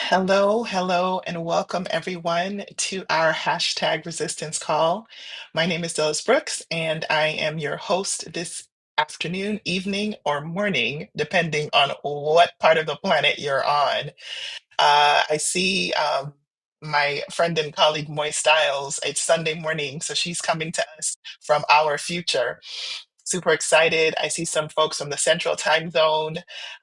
Hello, hello, and welcome everyone to our hashtag resistance call. My name is Dallas Brooks, and I am your host this afternoon, evening, or morning, depending on what part of the planet you're on. I see my friend and colleague Moy Styles. It's Sunday morning, so she's coming to us from our future. Super excited. I see some folks from the Central Time Zone,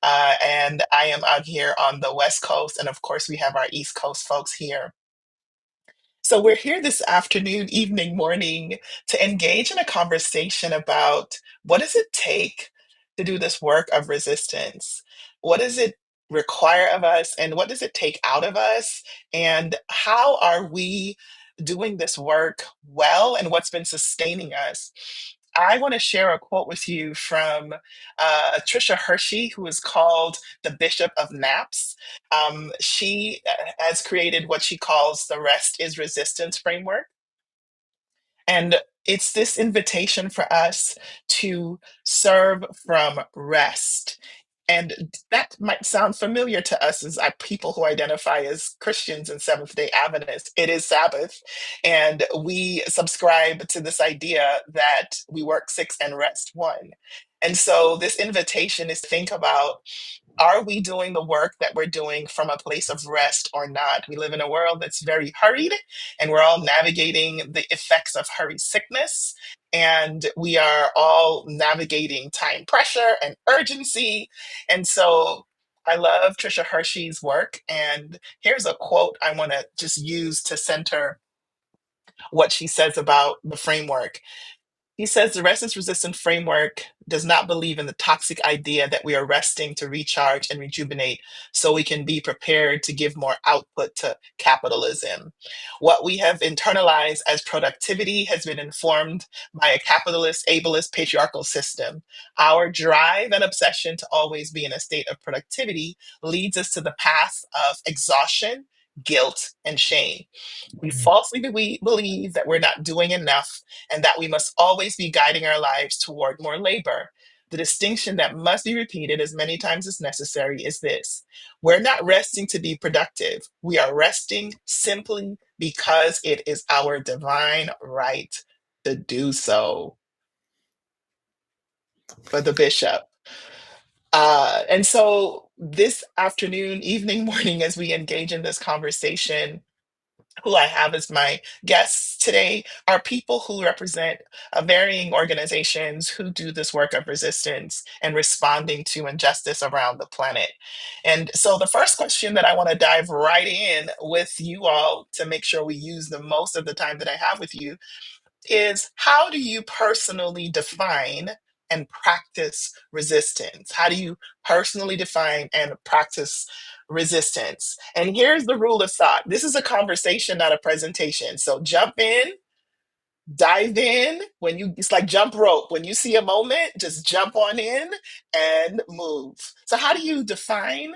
and I am out here on the West Coast. And of course, we have our East Coast folks here. So we're here this afternoon, evening, morning to engage in a conversation about what does it take to do this work of resistance? What does it require of us and what does it take out of us? And how are we doing this work well and what's been sustaining us? I want to share a quote with you from Trisha Hershey, who is called the Bishop of Naps. She has created what she calls the Rest is Resistance framework. And it's this invitation for us to serve from rest. And that might sound familiar to us as people who identify as Christians and Seventh day Adventists. It is Sabbath. And we subscribe to this idea that we work six and rest one. And so this invitation is to think about, are we doing the work that we're doing from a place of rest or not? We live in a world that's very hurried, and we're all navigating the effects of hurry sickness. And we are all navigating time pressure and urgency. And so I love Trisha Hershey's work. And here's a quote I want to just use to center what she says about the framework. He says the resistance resistant framework does not believe in the toxic idea that we are resting to recharge and rejuvenate so we can be prepared to give more output to capitalism. What we have internalized as productivity has been informed by a capitalist, ableist, patriarchal system. Our drive and obsession to always be in a state of productivity leads us to the path of exhaustion, guilt, and shame. We falsely believe that we're not doing enough and that we must always be guiding our lives toward more labor. The distinction that must be repeated as many times as necessary is this: we're not resting to be productive. We are resting simply because it is our divine right to do so. For the bishop. And so this afternoon, evening, morning, as we engage in this conversation, who I have as my guests today are people who represent varying organizations who do this work of resistance and responding to injustice around the planet. And so, the first question that I want to dive right in with you all to make sure we use the most of the time that I have with you is, how do you personally define and practice resistance? How do you personally define and practice resistance? And here's the rule of thought: this is a conversation, not a presentation. So jump in, dive in. It's like jump rope. When you see a moment, just jump on in and move. So, how do you define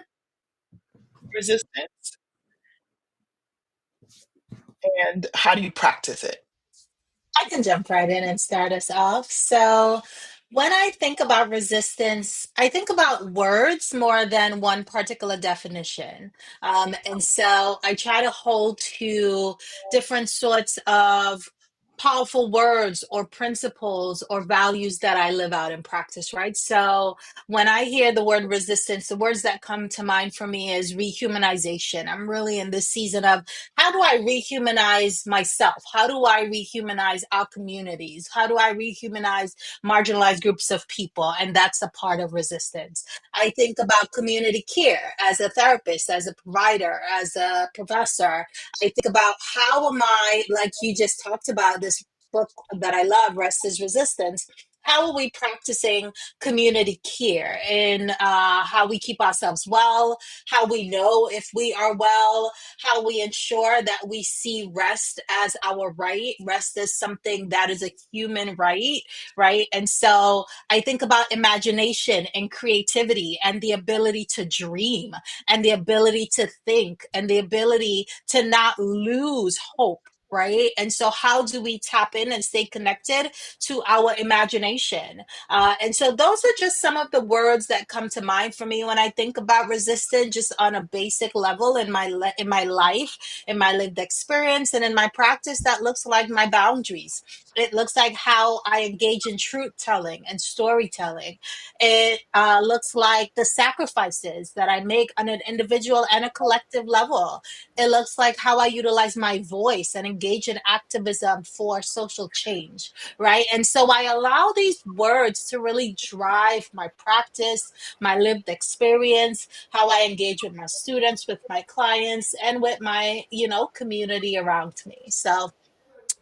resistance and how do you practice it? I can jump right in and start us off. So, when I think about resistance, I think about words more than one particular definition. And so I try to hold to different sorts of powerful words or principles or values that I live out and practice, right? So when I hear the word resistance, the words that come to mind for me is rehumanization. I'm really in this season of, how do I rehumanize myself? How do I rehumanize our communities? How do I rehumanize marginalized groups of people? And that's a part of resistance. I think about community care as a therapist, as a provider, as a professor. I think about, how am I, like you just talked about, this book that I love, Rest is Resistance. How are we practicing community care in how we keep ourselves well, how we know if we are well, how we ensure that we see rest as our right? Rest is something that is a human right, right? And so I think about imagination and creativity and the ability to dream and the ability to think and the ability to not lose hope right? And so, how do we tap in and stay connected to our imagination? And so, those are just some of the words that come to mind for me when I think about resistance, just on a basic level in in my life, in my lived experience, and in my practice. That looks like my boundaries. It looks like how I engage in truth telling and storytelling. It looks like the sacrifices that I make on an individual and a collective level. It looks like how I utilize my voice and engage in activism for social change, right? And so I allow these words to really drive my practice, my lived experience, how I engage with my students, with my clients, and with my, community around me. So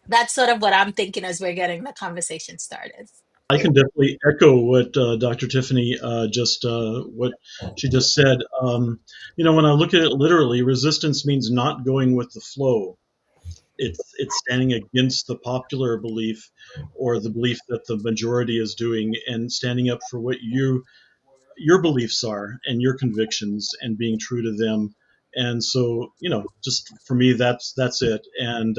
that's sort of what I'm thinking as we're getting the conversation started. I can definitely echo what Dr. Tiffany just what she just said. When I look at it literally, resistance means not going with the flow. It's standing against the popular belief or the belief that the majority is doing, and standing up for what your beliefs are and your convictions and being true to them. And so, just for me, that's it. And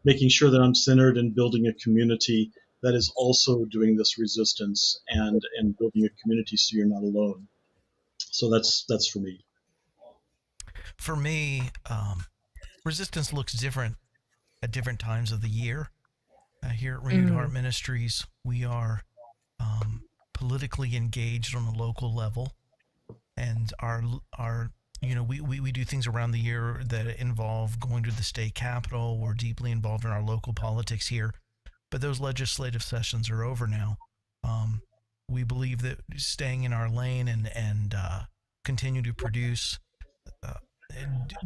making sure that I'm centered and building a community that is also doing this resistance and building a community so you're not alone. So that's for me. For me, resistance looks different at different times of the year. Here at Renewed Heart Mm, Ministries, we are um, politically engaged on a local level, and our we do things around the year that involve going to the state capitol. We're deeply involved in our local politics here, but those legislative sessions are over now. Um, we believe that staying in our lane and continue to produce uh,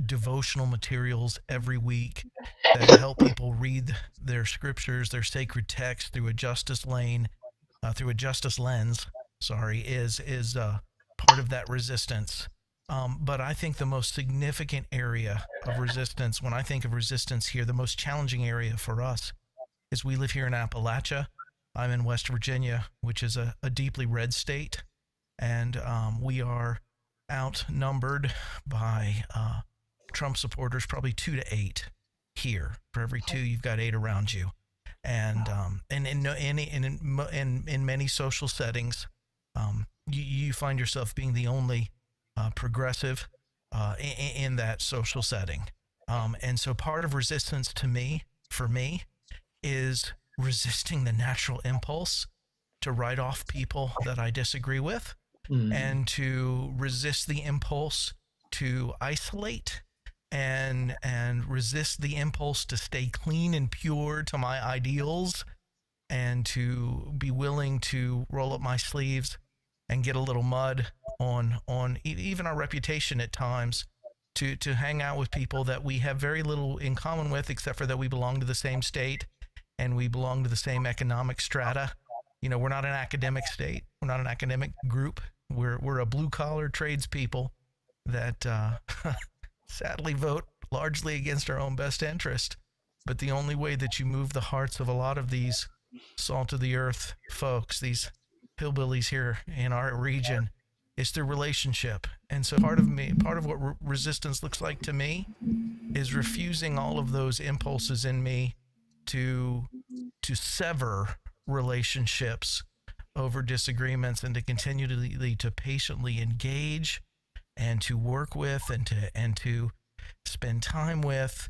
devotional materials every week that help people read their scriptures, their sacred text through a justice lane, through a justice lens. Sorry, is part of that resistance. But I think the most significant area of resistance, when I think of resistance here, the most challenging area for us is we live here in Appalachia. I'm in West Virginia, which is a deeply red state, and we are outnumbered by Trump supporters, probably 2 to 8 here. For every two, you've got 8 around you, and in many social settings, you find yourself being the only progressive in that social setting, and so part of resistance to me, for me, is resisting the natural impulse to write off people that I disagree with Mm. and to resist the impulse to isolate and resist the impulse to stay clean and pure to my ideals and to be willing to roll up my sleeves and get a little mud on even our reputation at times to hang out with people that we have very little in common with except for that we belong to the same state and we belong to the same economic strata. We're not an academic state. We're not an academic group. We're a blue collar tradespeople that sadly vote largely against our own best interest. But the only way that you move the hearts of a lot of these salt of the earth folks, these hillbillies here in our region, is through relationship. And so part of what resistance looks like to me is refusing all of those impulses in me to sever relationships over disagreements and to continually to patiently engage and to work with and to spend time with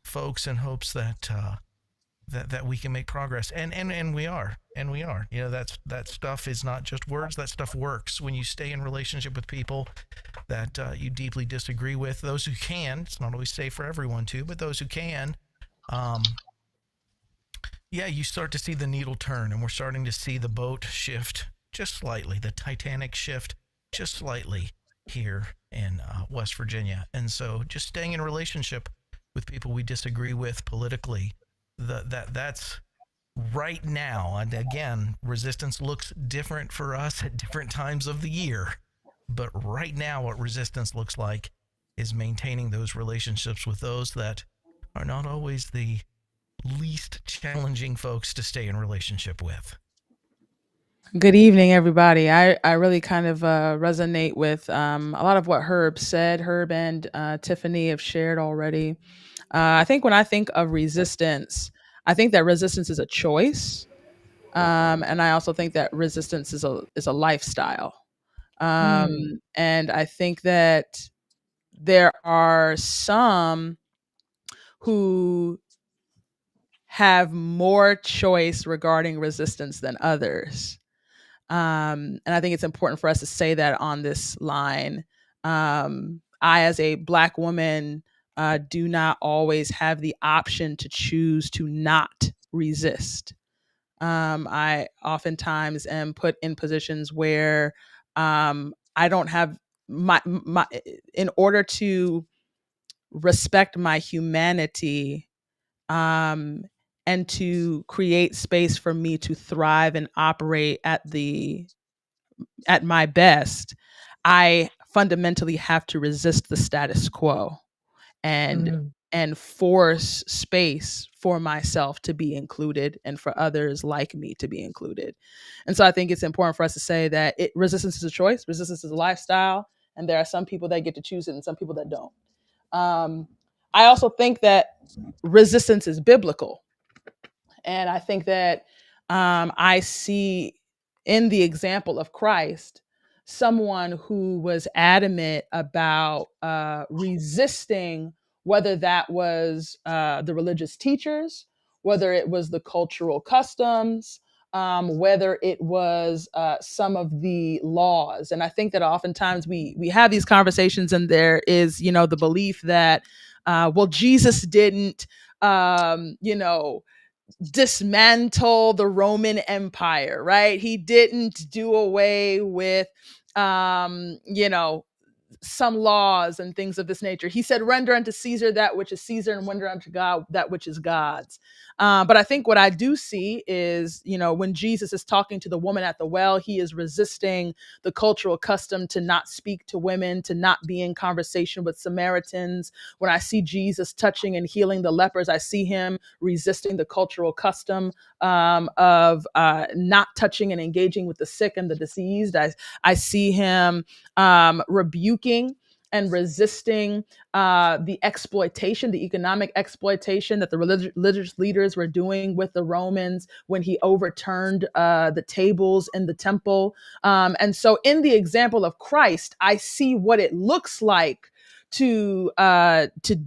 folks in hopes that we can make progress and we are. That stuff is not just words. That stuff works when you stay in relationship with people that you deeply disagree with. Those who can, it's not always safe for everyone to, but those who can, um, yeah, you start to see the needle turn, and we're starting to see the boat shift just slightly, the Titanic shift just slightly here in West Virginia. And so, just staying in a relationship with people we disagree with politically, that's right now. And again, resistance looks different for us at different times of the year. But right now, what resistance looks like is maintaining those relationships with those that are not always the least challenging folks to stay in relationship with. Good evening, everybody. I really kind of resonate with a lot of what Herb said. Herb and Tiffany have shared already. I think when I think of resistance, I think that resistance is a choice, and I also think that resistance is a lifestyle. Mm, And I think that there are some who have more choice regarding resistance than others. And I think it's important for us to say that on this line. I, as a Black woman, do not always have the option to choose to not resist. I oftentimes am put in positions where I don't have my in order to respect my humanity, um, and to create space for me to thrive and operate at my best, I fundamentally have to resist the status quo and mm, force space for myself to be included and for others like me to be included. And so I think it's important for us to say that resistance is a choice, resistance is a lifestyle, and there are some people that get to choose it and some people that don't. Um, I also think that resistance is biblical. And I think that I see in the example of Christ someone who was adamant about resisting, whether that was the religious teachers, whether it was the cultural customs, whether it was some of the laws. And I think that oftentimes we have these conversations, and there is, the belief that, well, Jesus didn't, you know, dismantle the Roman Empire, right? He didn't do away with, you know, some laws and things of this nature. He said, render unto Caesar that which is Caesar and render unto God that which is God's. But I think what I do see is, when Jesus is talking to the woman at the well, he is resisting the cultural custom to not speak to women, to not be in conversation with Samaritans. When I see Jesus touching and healing the lepers, I see him resisting the cultural custom of not touching and engaging with the sick and the diseased. I see him rebuking and resisting the exploitation, the economic exploitation that the religious leaders were doing with the Romans when he overturned the tables in the temple. And so, in the example of Christ, I see what it looks like to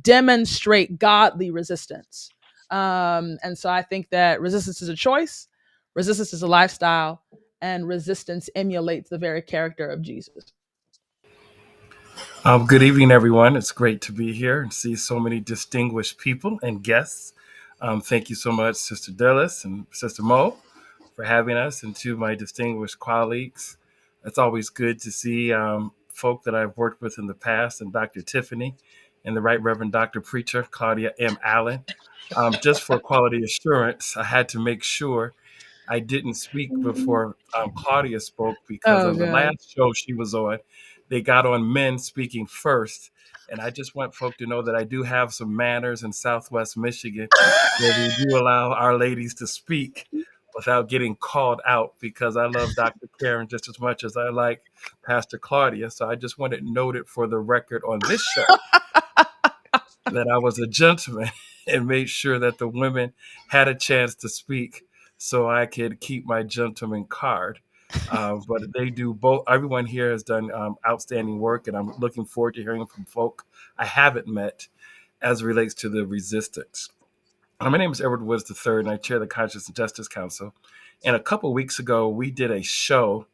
demonstrate godly resistance. And so, I think that resistance is a choice, resistance is a lifestyle, and resistance emulates the very character of Jesus. Good evening, everyone. It's great to be here and see so many distinguished people and guests. Thank you so much, Sister Dillis and Sister Mo, for having us, and to my distinguished colleagues. It's always good to see folk that I've worked with in the past, and Dr. Tiffany and the Right Reverend Dr. Preacher, Claudia M. Allen. Just for quality assurance, I had to make sure I didn't speak before Claudia spoke because Oh on the god. last show she was on, they got on men speaking first. And I just want folk to know that I do have some manners in Southwest Michigan where we do allow our ladies to speak without getting called out because I love Dr. Karen just as much as I like Pastor Claudia. So I just want it noted for the record on this show that I was a gentleman and made sure that the women had a chance to speak so I could keep my gentleman card. But they do both. Everyone here has done outstanding work, and I'm looking forward to hearing from folk I haven't met as it relates to the resistance. My name is Edward Woods III, and I chair the Conscience and Justice Council. And a couple of weeks ago, we did a show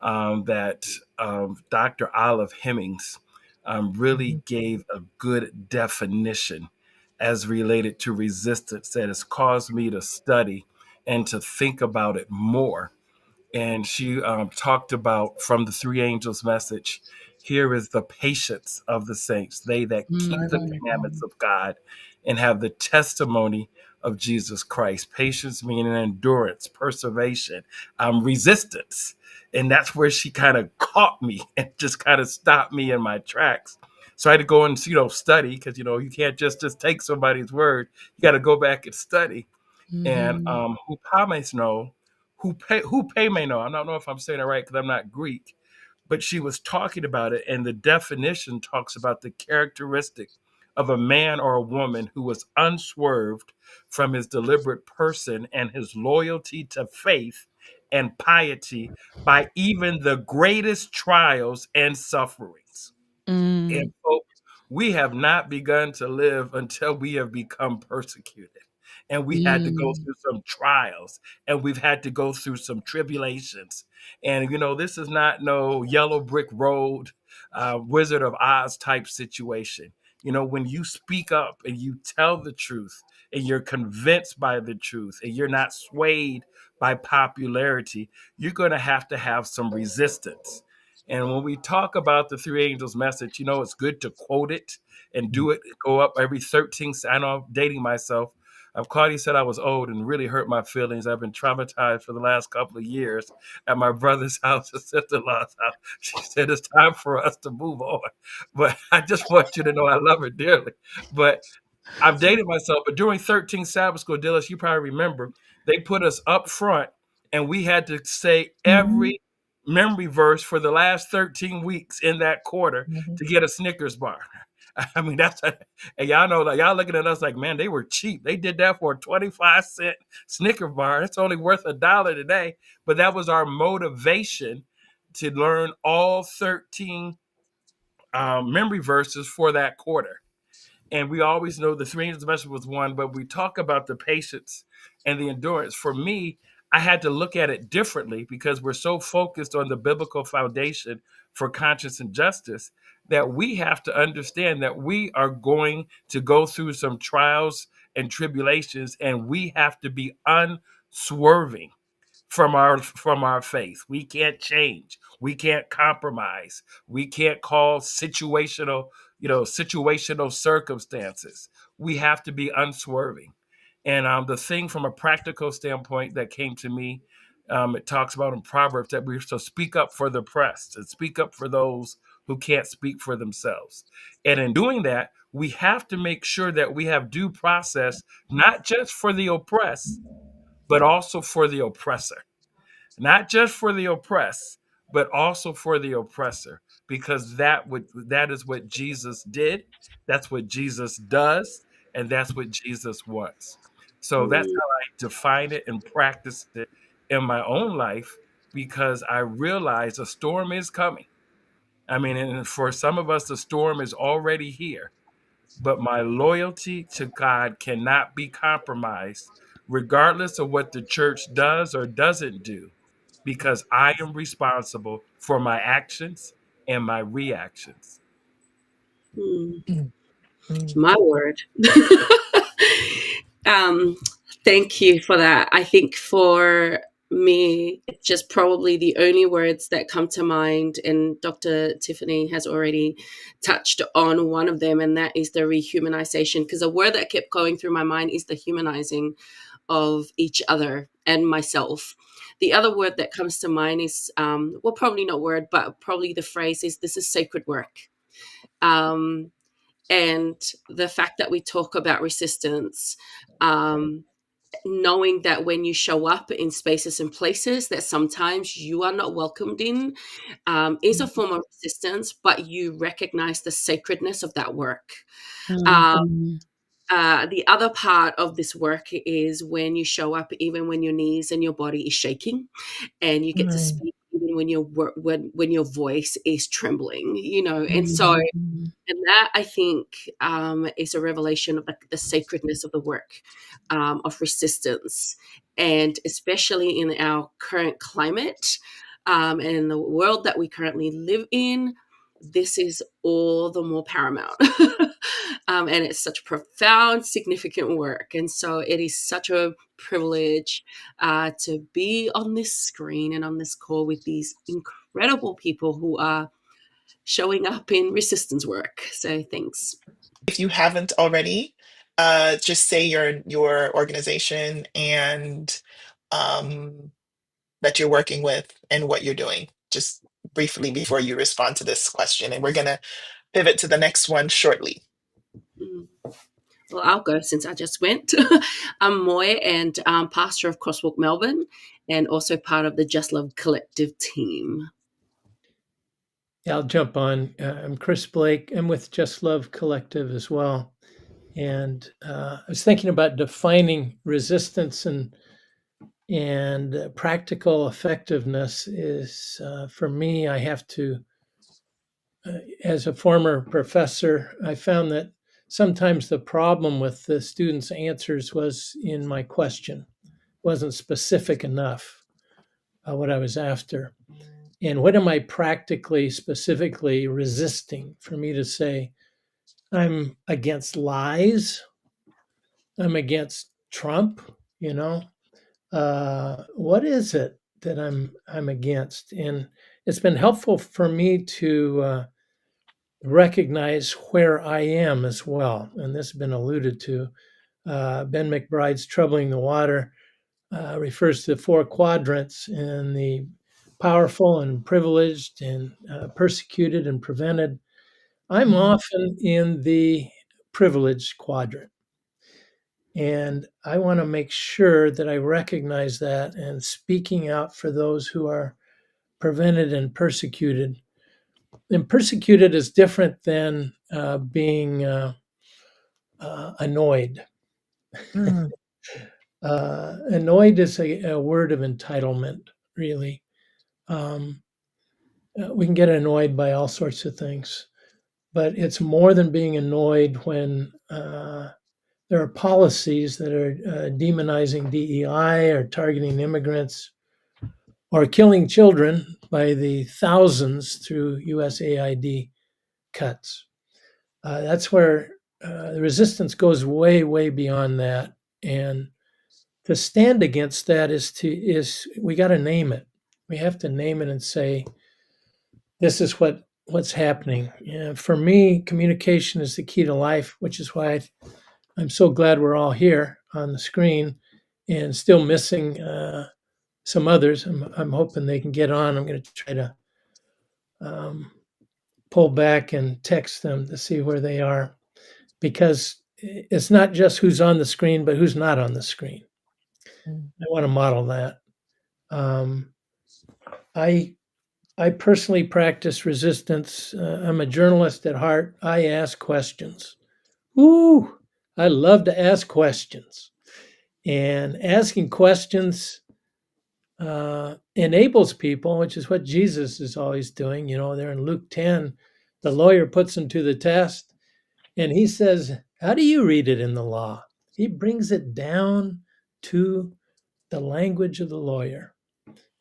that Dr. Olive Hemmings really gave a good definition as related to resistance that has caused me to study and to think about it more. And she talked about from the three angels message, here is the patience of the saints, they that keep the Mhm. commandments of God and have the testimony of Jesus Christ. Patience meaning endurance, preservation, resistance. And that's where she kind of caught me and just kind of stopped me in my tracks. So I had to go and study because you can't just take somebody's word. You got to go back and study. And Mhm. who pay may know. I don't know if I'm saying it right because I'm not Greek, but she was talking about it, and the definition talks about the characteristic of a man or a woman who was unswerved from his deliberate person and his loyalty to faith and piety by even the greatest trials and sufferings. And Mm, so we have not begun to live until we have become persecuted. And we had to go mm, through some trials and we've had to go through some tribulations. And, this is not no yellow brick road, Wizard of Oz type situation. When you speak up and you tell the truth and you're convinced by the truth and you're not swayed by popularity, you're going to have some resistance. And when we talk about the three angels message, it's good to quote it and do it, go up every 13. I know I'm dating myself. Claudia said I was old and really hurt my feelings. I've been traumatized for the last couple of years at my brother's house, his sister-in-law's house. She said it's time for us to move on. But I just want you to know I love her dearly. But I've dated myself, but during 13 Sabbath School, Dillis, you probably remember, they put us up front and we had to say mhm. every memory verse for the last 13 weeks in that quarter Mhm. to get a Snickers bar. I mean, and y'all know, like, y'all looking at us like, man, they were cheap. They did that for a 25-cent Snicker bar. It's only worth $1 today. But that was our motivation to learn all 13 memory verses for that quarter. And we always know the three angels message was one, but we talk about the patience and the endurance. For me, I had to look at it differently because we're so focused on the biblical foundation for conscience and justice that we have to understand that we are going to go through some trials and tribulations, and we have to be unswerving from our faith. We can't change. We can't compromise. We can't call situational circumstances. We have to be unswerving. And the thing from a practical standpoint that came to me, it talks about in Proverbs that we're to speak up for the oppressed and speak up for those who can't speak for themselves. And in doing that, we have to make sure that we have due process, not just for the oppressed, but also for the oppressor. Not just for the oppressed, but also for the oppressor, because that is what Jesus did, that's what Jesus does, and that's what Jesus wants. So that's Mm, how I define it and practice it in my own life, because I realize a storm is coming. I mean, and for some of us, the storm is already here, but my loyalty to God cannot be compromised, regardless of what the church does or doesn't do, because I am responsible for my actions and my reactions. mm. Mm. Mm. My word. um, Thank you for that. I think for me, it's just probably the only words that come to mind, and Dr. Tiffany has already touched on one of them, and that is the rehumanization. Because a word that kept going through my mind is the humanizing of each other and myself. The other word that comes to mind is, well, probably not word, but probably the phrase is, this is sacred work. Um, and the fact that we talk about resistance, um, knowing that when you show up in spaces and places that sometimes you are not welcomed in, is a form of resistance, but you recognize the sacredness of that work. Um, Mhm. the other part of this work is when you show up even when your knees and your body is shaking, and you get to Mm. speak even when when your voice is trembling, and so, Mhm. and that, I think, is a revelation of the sacredness of the work, of resistance. And especially in our current climate, and in the world that we currently live in, this is all the more paramount. And it's such profound, significant work. And so it is such a privilege to be on this screen and on this call with these incredible people who are showing up in resistance work. So thanks. If you haven't already, just say your organization and um, that you're working with and what you're doing, just briefly before you respond to this question. And we're going to pivot to the next one shortly. Mm. Well, I'll go since I just went. I'm Moy, and pastor of Crosswalk Melbourne, and also part of the Just Love Collective team. Yeah, I'll jump on. I'm Chris Blake. I'm with Just Love Collective as well. And I was thinking about defining resistance and practical effectiveness is for me, I have to, as a former professor, I found that sometimes the problem with the students' answers was in my question, wasn't specific enough what I was after. And what am I practically, specifically resisting for me to say, I'm against lies, I'm against Trump, you know? What is it that I'm against? And it's been helpful for me to recognize where I am as well. And this has been alluded to. Ben McBride's Troubling the Water refers to the four quadrants and the powerful and privileged and persecuted and prevented. I'm Mhm. often in the privileged quadrant. And I want to make sure that I recognize that and speaking out for those who are prevented and persecuted. And persecuted is different than being annoyed. Mm. Annoyed is a word of entitlement, really. Um, we can get annoyed by all sorts of things, but it's more than being annoyed when there are policies that are demonizing DEI or targeting immigrants or killing children by the thousands through USAID cuts. That's where the resistance goes way, way beyond that. And to stand against that is we got to name it. We have to name it and say, this is what's happening. And for me, communication is the key to life, which is why I'm so glad we're all here on the screen and still missing some others. I'm hoping they can get on. I'm going to try to um, pull back and text them to see where they are because it's not just who's on the screen, but who's not on the screen. Mm. I want to model that. Um, I I personally practice resistance. I'm a journalist at heart. I ask questions. Ooh, I love to ask questions. And asking questions enables people, which is what Jesus is always doing. You know, there in Luke 10, the lawyer puts him to the test and he says, how do you read it in the law? He brings it down to the language of the lawyer.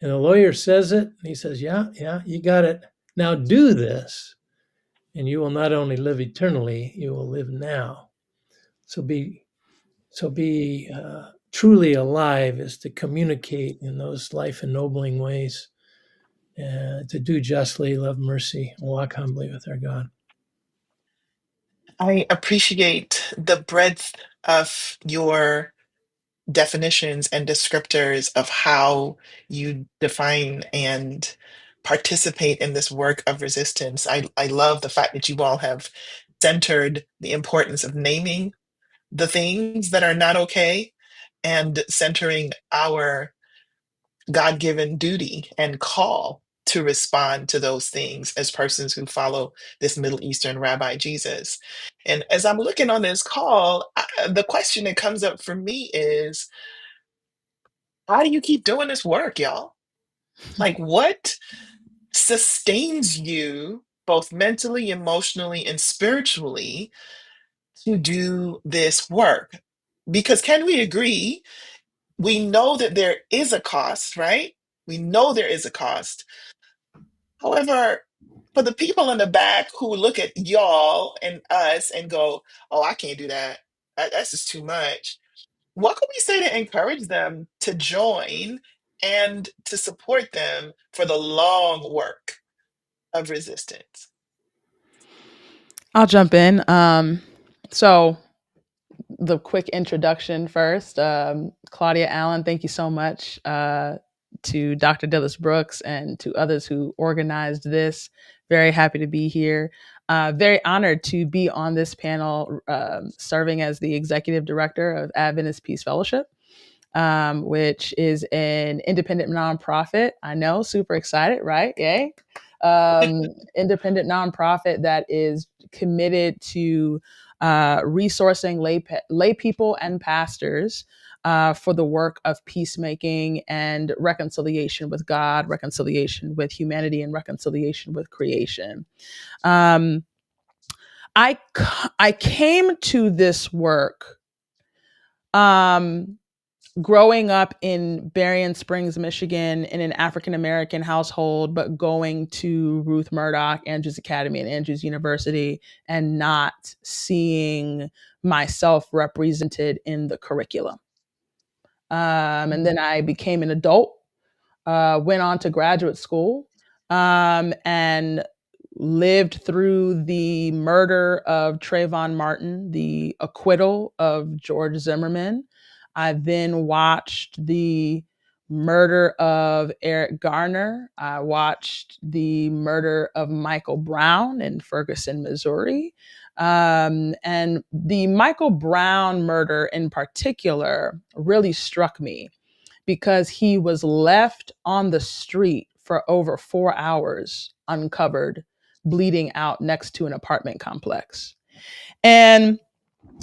And the lawyer says it, and he says, yeah, you got it. Now do this, and you will not only live eternally, you will live now. So be truly alive is to communicate in those life ennobling ways, to do justly, love mercy, and walk humbly with our God. I appreciate the breadth of your definitions and descriptors of how you define and participate in this work of resistance. I love the fact that you all have centered the importance of naming the things that are not okay and centering our God given duty and call to respond to those things as persons who follow this Middle Eastern Rabbi Jesus. And as I'm looking on this call, the question that comes up for me is how do you keep doing this work, y'all? Like, what sustains you both mentally, emotionally, and spiritually to do this work? Because can we agree? We know that there is a cost, right? We know there is a cost. However, for the people in the back who look at y'all and us and go, oh, I can't do that. That's just too much. What can we say to encourage them to join and to support them for the long work of resistance? I'll jump in. So the quick introduction first. Claudia Allen, thank you so much to Dr. Dillis Brooks and to others who organized this. Very happy to be here. Very honored to be on this panel, serving as the executive director of Adventist Peace Fellowship, which is an independent nonprofit. I know, super excited, right? Yay. independent nonprofit that is committed to resourcing lay people and pastors for the work of peacemaking and reconciliation with God, reconciliation with humanity, and reconciliation with creation. Um, I came to this work um, growing up in Berrien Springs, Michigan, in an African American household, but going to Ruth Murdoch, Andrews Academy, and Andrews University, and not seeing myself represented in the curriculum. And then I became an adult, went on to graduate school, and lived through the murder of Trayvon Martin, the acquittal of George Zimmerman. I then watched the murder of Eric Garner. I watched the murder of Michael Brown in Ferguson, Missouri. And the Michael Brown murder in particular really struck me because he was left on the street for over 4 hours, uncovered, bleeding out next to an apartment complex. And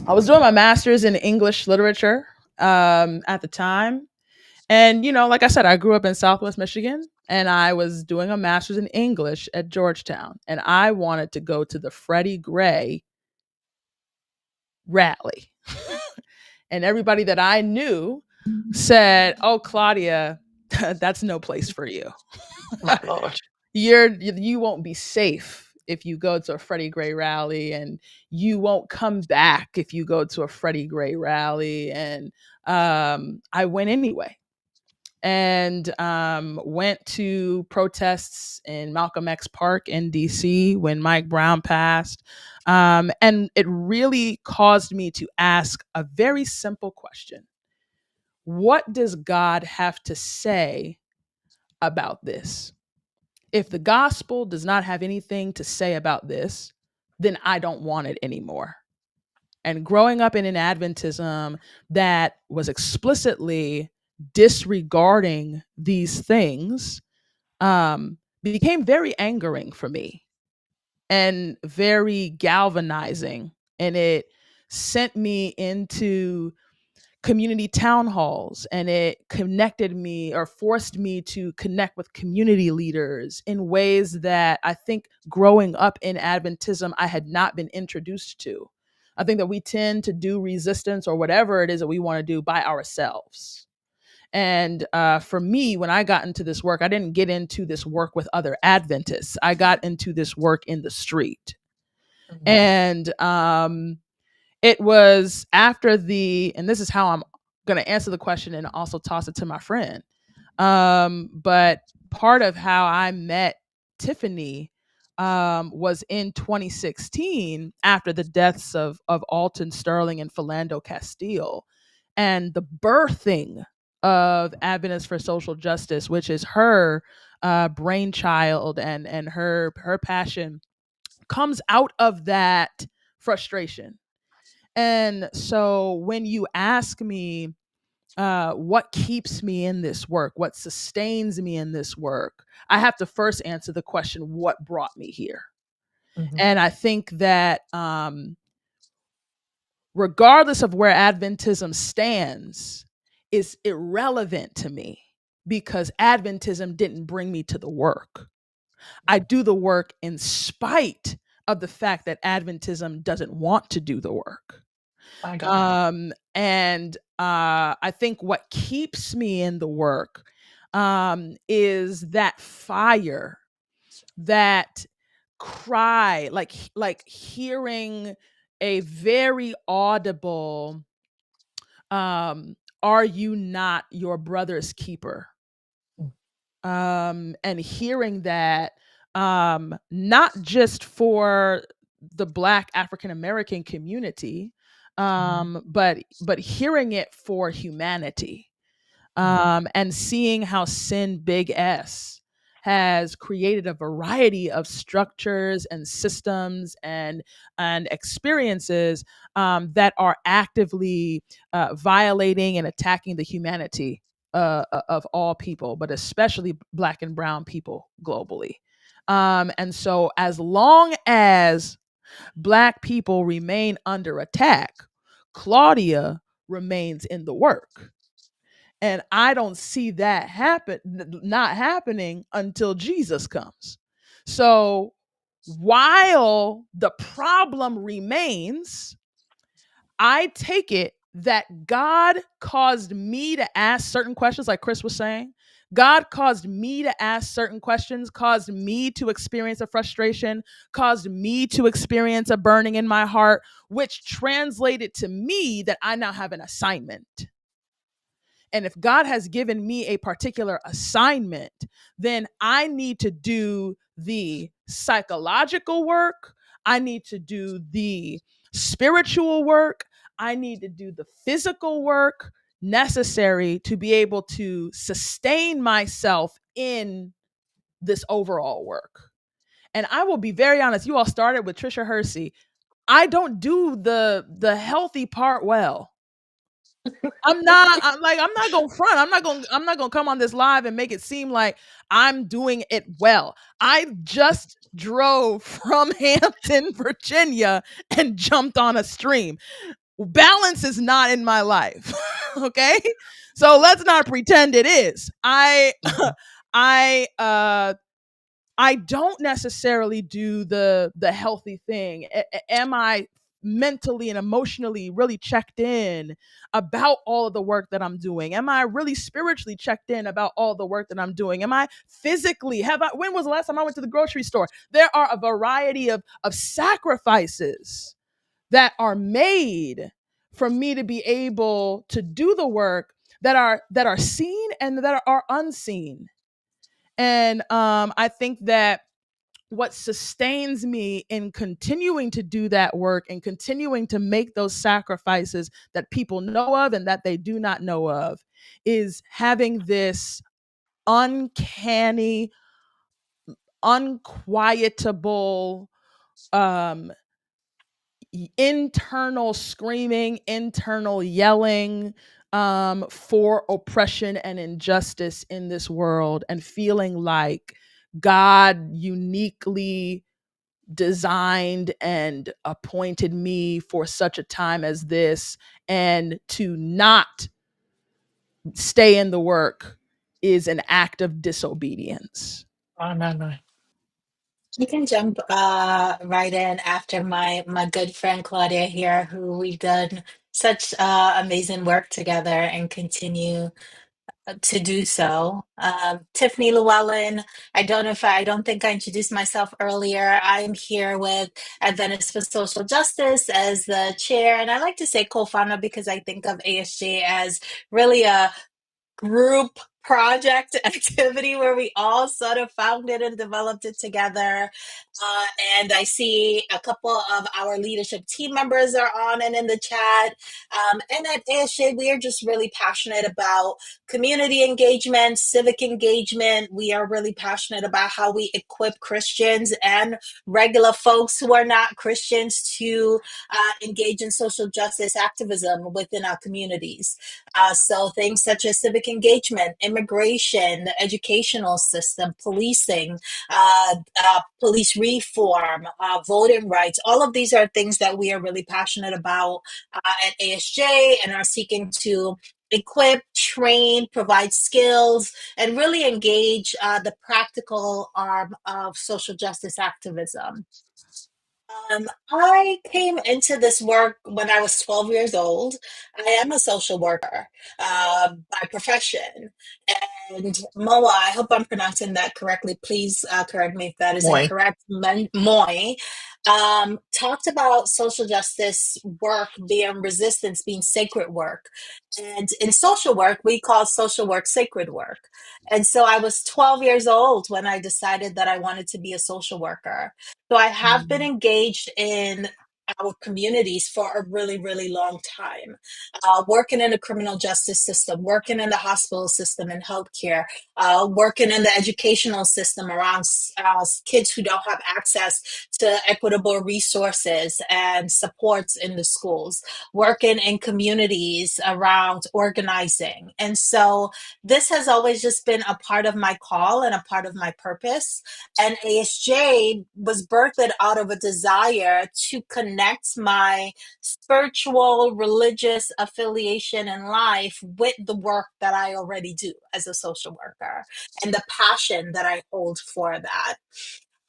I was doing my master's in English literature at the time. And, like I said, I grew up in Southwest Michigan and I was doing a master's in English at Georgetown. And I wanted to go to the Freddie Gray rally. And everybody that I knew said, "Oh, Claudia, that's no place for you. My Lord. You won't be safe if you go to a Freddie Gray rally, and you won't come back if you go to a Freddie Gray rally." And I went anyway, and went to protests in Malcolm X Park in DC when Mike Brown passed. And it really caused me to ask a very simple question: what does God have to say about this? If the gospel does not have anything to say about this, then I don't want it anymore. And growing up in an Adventism that was explicitly disregarding these things became very angering for me and very galvanizing. And it sent me into community town halls, and it connected me or forced me to connect with community leaders in ways that I think growing up in Adventism I had not been introduced to. I think that we tend to do resistance or whatever it is that we want to do by ourselves. And for me, when I got into this work, I didn't get into this work with other Adventists. I got into this work in the street. Mhm. And it was after and this is how I'm going to answer the question and also toss it to my friend. But part of how I met Tiffany was in 2016 after the deaths of Alton Sterling and Philando Castile, and the birthing of Advocates for Social Justice, which is her brainchild, and her passion comes out of that frustration. And so when you ask me, what keeps me in this work, what sustains me in this work, I have to first answer the question, what brought me here? Mhm. And I think that regardless of where Adventism stands, is irrelevant to me because Adventism didn't bring me to the work. I do the work in spite of the fact that Adventism doesn't want to do the work. My God. And I think what keeps me in the work is that fire, that cry, like hearing a very audible, "Are you not your brother's keeper?" And hearing that, not just for the Black African American community, Mhm. but hearing it for humanity, Mhm. and seeing how Sin Big S has created a variety of structures and systems and experiences that are actively violating and attacking the humanity of all people, but especially Black and Brown people globally. And so as long as Black people remain under attack, Claudia remains in the work. And I don't see that not happening until Jesus comes. So while the problem remains, I take it that God caused me to ask certain questions, like Chris was saying. God caused me to ask certain questions, caused me to experience a frustration, caused me to experience a burning in my heart, which translated to me that I now have an assignment. And if God has given me a particular assignment, then I need to do the psychological work. I need to do the spiritual work. I need to do the physical work necessary to be able to sustain myself in this overall work. And I will be very honest, you all started with Trisha Hersey. I don't do the healthy part well. I'm not gonna front. I'm not gonna come on this live and make it seem like I'm doing it well. I just drove from Hampton, Virginia and jumped on a stream. Balance is not in my life. Okay? So let's not pretend it is. I I don't necessarily do the healthy thing. Am I mentally and emotionally really checked in about all of the work that I'm doing? Am I really spiritually checked in about all the work that I'm doing? Am I physically, when was the last time I went to the grocery store? There are a variety of sacrifices that are made for me to be able to do the work that are seen and that are unseen. And I think that what sustains me in continuing to do that work and continuing to make those sacrifices that people know of and that they do not know of is having this uncanny, unquietable, um, internal screaming, internal yelling for oppression and injustice in this world, and feeling like God uniquely designed and appointed me for such a time as this, and to not stay in the work is an act of disobedience. Oh, no, no. You can jump right in after my good friend Claudia here, who we've done such amazing work together and continue to do so. Tiffany Llewellyn, I don't think I introduced myself earlier. I'm here with Adventists for Social Justice as the chair, and I like to say co-founder because I think of ASJ as really a group project activity where we all sort of found it and developed it together. And I see a couple of our leadership team members are on and in the chat. And at ASJ, we are just really passionate about community engagement, civic engagement. We are really passionate about how we equip Christians and regular folks who are not Christians to engage in social justice activism within our communities. So things such as civic engagement, immigration, the educational system, policing, police reform, voting rights, all of these are things that we are really passionate about at ASJ and are seeking to equip, train, provide skills, and really engage the practical arm of social justice activism. I came into this work when I was 12 years old. I am a social worker by profession. And Moa, I hope I'm pronouncing that correctly. Please correct me if that is Moy. incorrect. Moy talked about social justice work being resistance, being sacred work. And in social work, we call social work sacred work. And so I was 12 years old when I decided that I wanted to be a social worker. So I have been engaged in our communities for a really, really long time. Working in the criminal justice system, working in the hospital system and healthcare, working in the educational system around kids who don't have access to equitable resources and supports in the schools, working in communities around organizing. And so this has always just been a part of my call and a part of my purpose. And ASJ was birthed out of a desire to connect my spiritual, religious affiliation in life with the work that I already do as a social worker and the passion that I hold for that.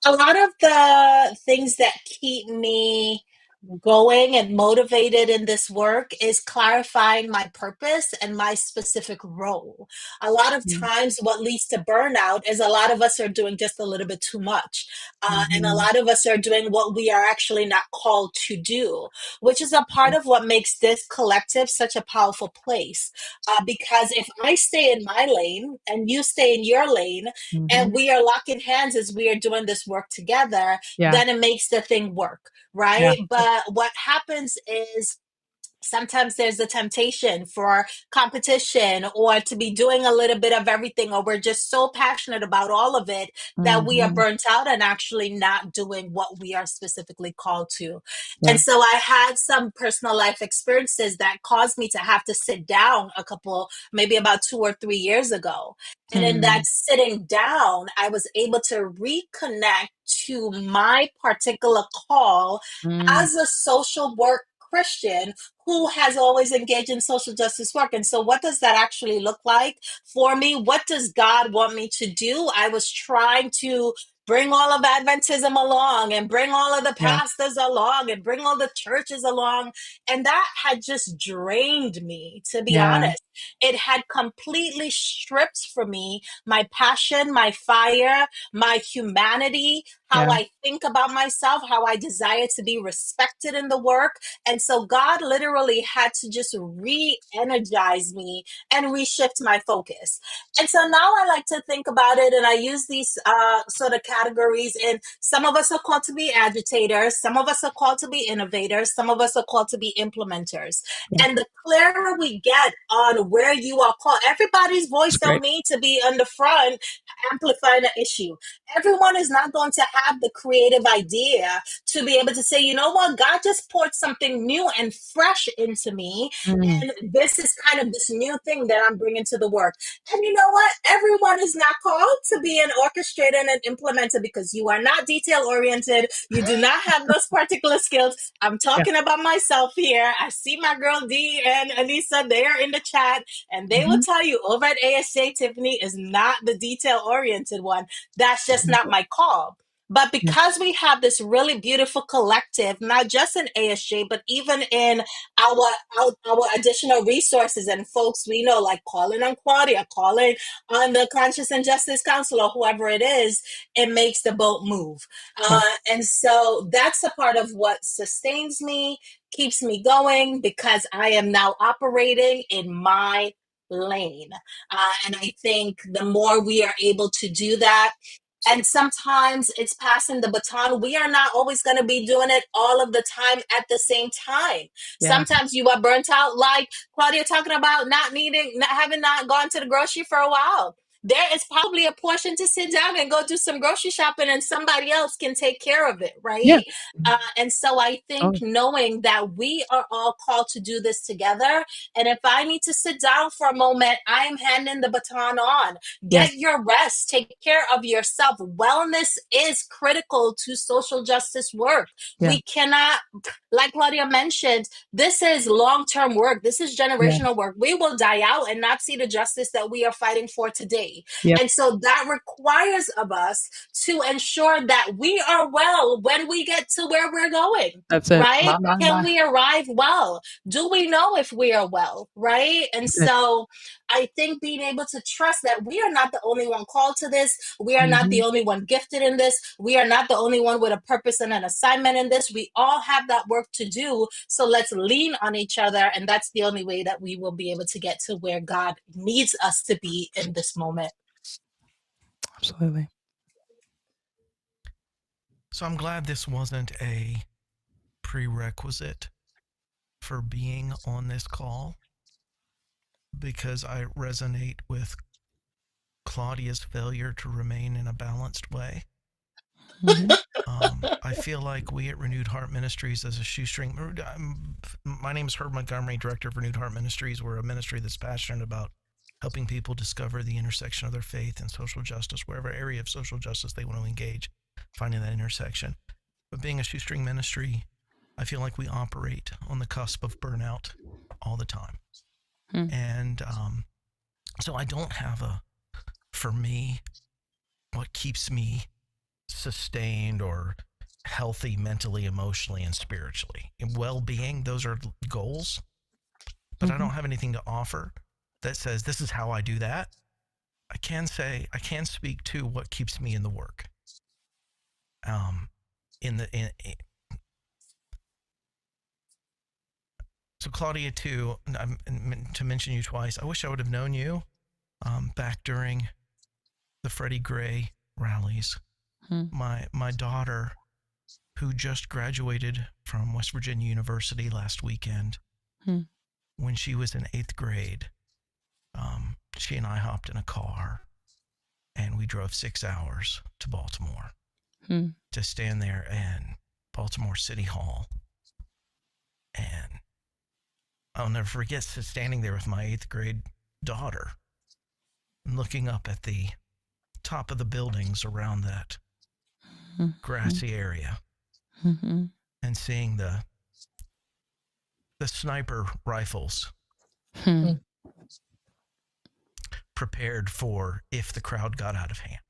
A lot of the things that keep me going and motivated in this work is clarifying my purpose and my specific role. A lot of Mm-hmm. times, what leads to burnout is a lot of us are doing just a little bit too much. And a lot of us are doing what we are actually not called to do, which is a part of what makes this collective such a powerful place. Because if I stay in my lane and you stay in your lane, and Mm-hmm. we are locking hands as we are doing this work together, Yeah. then it makes the thing work, Yeah. right? But what happens is sometimes there's a temptation for competition or to be doing a little bit of everything, or we're just so passionate about all of it that we are Mm-hmm. burnt out and actually not doing what we are specifically called to. Yeah. And so I had some personal life experiences that caused me to have to sit down maybe about 2 or 3 years ago. And in that sitting down, I was able to reconnect to my particular call Mm-hmm. as a social work Christian who has always engaged in social justice work. And so, what does that actually look like for me? What does God want me to do? I was trying to bring all of Adventism along and bring all of the Yeah. pastors along and bring all the churches along. And that had just drained me, to be Yeah. honest. It had completely stripped from me my passion, my fire, my humanity, how Yeah. I think about myself, how I desire to be respected in the work. And so God literally had to just re-energize me and reshift my focus. And so now I like to think about it, and I use these sort of categories. And some of us are called to be agitators, some of us are called to be innovators, some of us are called to be implementers. Yeah. And the clearer we get on where you are called, everybody's voice That's don't great. need to be on the front amplifying the issue. Everyone is not going to have the creative idea to be able to say, you know what, God just poured something new and fresh into me. Mm. And this is kind of this new thing that I'm bringing to the work. And you know what? Everyone is not called to be an orchestrator and an implementer, because you are not detail oriented. You do not have those particular skills. I'm Yeah. talking about myself here. I see my girl Dee and Anissa, they are in the chat, and they will Mm-hmm. tell you over at ASJ, Tiffany is not the detail oriented one. That's just not my call. But Yeah. because we have this really beautiful collective, not just in ASJ, but even in our additional resources and folks we know, like calling on Claudia, calling on the Conscious and Justice Council, or whoever it is, it makes the boat move. Yeah. And so that's a part of what sustains me, keeps me going, because I am now operating in my lane. And I think the more we are able to do that, and sometimes it's passing the baton. We are not always going to be doing it all of the time at the same time. Yeah. Sometimes you are burnt out, like Claudia talking about having not gone to the grocery for a while. There is probably a portion to sit down and go do some grocery shopping, and somebody else can take care of it, Yeah. right? And so I think Oh, knowing that we are all called to do this together, and if I need to sit down for a moment, I am handing the baton on. yeah. Get your rest, take care of yourself. Wellness is critical to social justice work. Yeah. We cannot, like Claudia mentioned, this is long-term work. This is Yeah. generational work. We will die out and not see the justice that we are fighting for today. Yep. And so that requires of us to ensure that we are well when we get to where we're going, That's it. right? Can Bye. we arrive well? Do we know if we are well, right? And That's it. so I think being able to trust that we are not the only one called to this. We are not Mm-hmm. the only one gifted in this. We are not the only one with a purpose and an assignment in this. We all have that work to do. So let's lean on each other. And that's the only way that we will be able to get to where God needs us to be in this moment. Absolutely. So I'm glad this wasn't a prerequisite for being on this call because I resonate with Claudia's failure to remain in a balanced way. Mhm. I feel like we at Renewed Heart Ministries as a shoestring. My name is Herb Montgomery, director of Renewed Heart Ministries. We're a ministry that's passionate about helping people discover the intersection of their faith and social justice, wherever area of social justice they want to engage, finding that intersection. But being a shoestring ministry, I feel like we operate on the cusp of burnout all the time. And so I don't have for me, what keeps me sustained or healthy mentally, emotionally, and spiritually. And well-being, those are goals, but I don't have anything to offer that says this is how I do that. I can speak to what keeps me in the work. So Claudia, too, to mention you twice, I wish I would have known you back during the Freddie Gray rallies. My daughter, who just graduated from West Virginia University last weekend, when she was in 8th grade, she and I hopped in a car and we drove 6 hours to Baltimore to stand there in Baltimore City Hall. And I'll never forget standing there with my 8th grade daughter and looking up at the top of the buildings around that grassy area and seeing the sniper rifles prepared for if the crowd got out of hand.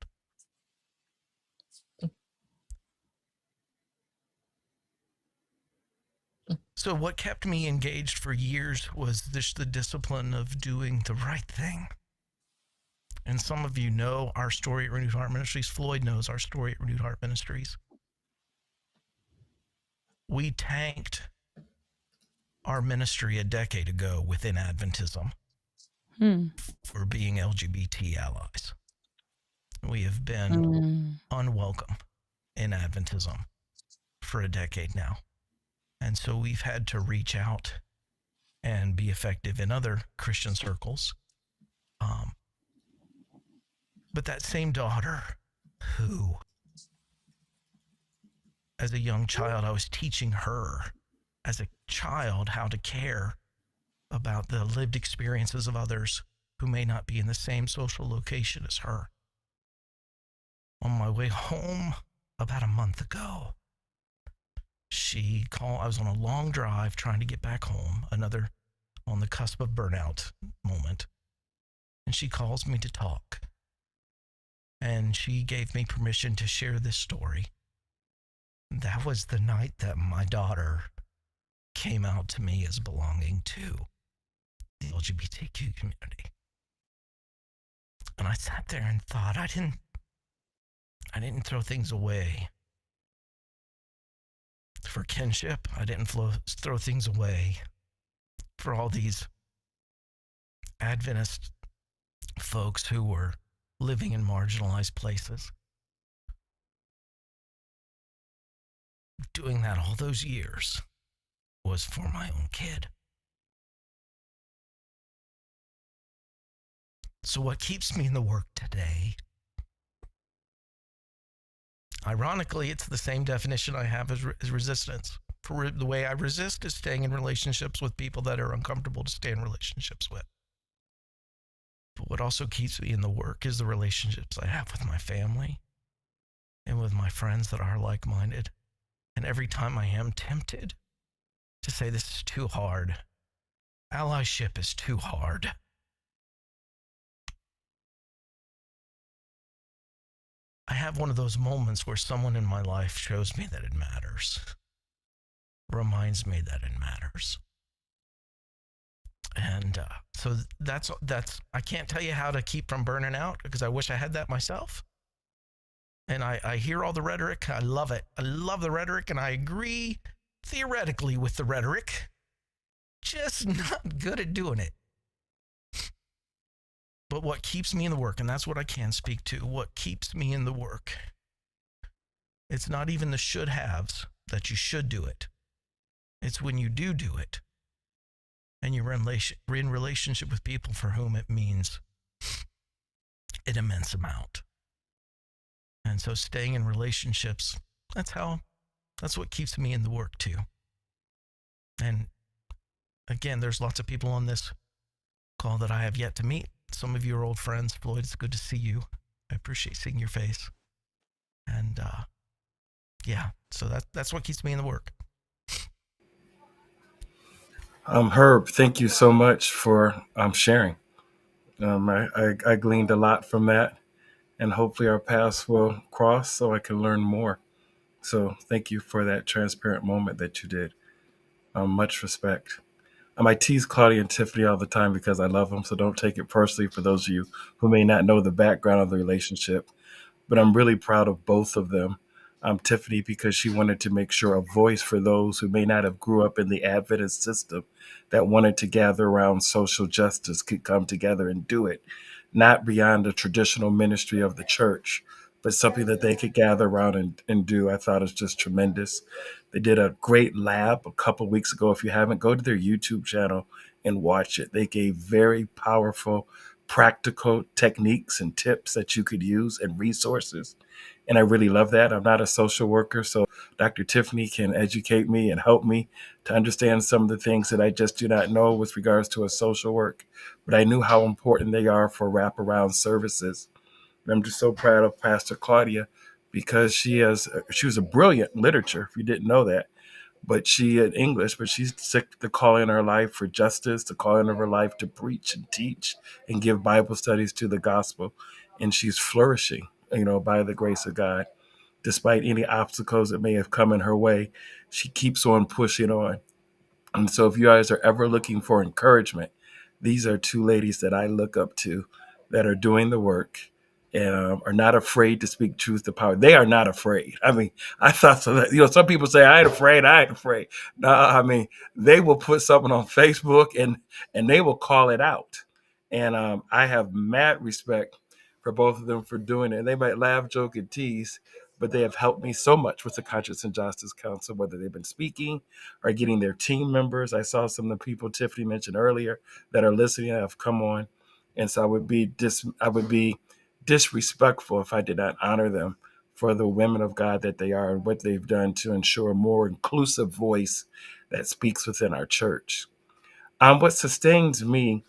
So what kept me engaged for years was just the discipline of doing the right thing. And some of you know our story at Renewed Heart Ministries. Floyd knows our story at Renewed Heart Ministries. We tanked our ministry a decade ago within Adventism for being LGBT allies. We have been unwelcome in Adventism for a decade now. And so we've had to reach out and be effective in other Christian circles. But that same daughter who, as a young child, I was teaching her as a child how to care about the lived experiences of others who may not be in the same social location as her. On my way home about a month ago, she called. I was on a long drive trying to get back home, another on the cusp of burnout moment. And she calls me to talk. And she gave me permission to share this story. That was the night that my daughter came out to me as belonging to the LGBTQ community. And I sat there and thought, I didn't throw things away for kinship. I didn't throw things away for all these Adventist folks who were living in marginalized places. Doing that all those years was for my own kid. So what keeps me in the work today? Ironically, it's the same definition I have as resistance. For the way I resist is staying in relationships with people that are uncomfortable to stay in relationships with. But what also keeps me in the work is the relationships I have with my family and with my friends that are like-minded. And every time I am tempted to say this is too hard, allyship is too hard, I have one of those moments where someone in my life shows me that it matters, reminds me that it matters. And so that's I can't tell you how to keep from burning out because I wish I had that myself. And I hear all the rhetoric. I love it. I love the rhetoric, and I agree theoretically with the rhetoric, just not good at doing it. But what keeps me in the work, and that's what I can speak to, what keeps me in the work, it's not even the should-haves that you should do it. It's when you do it and you're in relationship with people for whom it means an immense amount. And so staying in relationships, that's what keeps me in the work too. And again, there's lots of people on this call that I have yet to meet. Some of you are old friends. Floyd, it's good to see you. I appreciate seeing your face. And yeah, so that's what keeps me in the work. Herb, thank you so much for sharing. I gleaned a lot from that, and hopefully our paths will cross so I can learn more. So thank you for that transparent moment that you did. Much respect. I tease Claudia and Tiffany all the time because I love them, so don't take it personally for those of you who may not know the background of the relationship. But I'm really proud of both of them. Tiffany, because she wanted to make sure a voice for those who may not have grew up in the Adventist system that wanted to gather around social justice could come together and do it, not beyond the traditional ministry of the church, but something that they could gather around and do. I thought is just tremendous. They did a great lab a couple weeks ago. If you haven't, go to their YouTube channel and watch it. They gave very powerful practical techniques and tips that you could use and resources. And I really love that. I'm not a social worker, so Dr. Tiffany can educate me and help me to understand some of the things that I just do not know with regards to a social work. But I knew how important they are for wraparound services. And I'm just so proud of Pastor Claudia because she was a brilliant literature, if you didn't know that, but she in English, but she's sick the calling in her life for justice, the calling of her life to preach and teach and give Bible studies to the gospel. And she's flourishing, by the grace of God. Despite any obstacles that may have come in her way, she keeps on pushing on. And so if you guys are ever looking for encouragement, these are two ladies that I look up to that are doing the work and are not afraid to speak truth to power. They are not afraid. I thought so that, some people say, I ain't afraid. I ain't afraid. No, they will put something on Facebook and they will call it out. And I have mad respect for both of them for doing it. They might laugh, joke, and tease, but they have helped me so much with the Conscience and Justice Council, whether they've been speaking or getting their team members. I saw some of the people Tiffany mentioned earlier that are listening have come on. And so I would be disrespectful if I did not honor them for the women of God that they are and what they've done to ensure a more inclusive voice that speaks within our church. What sustains me,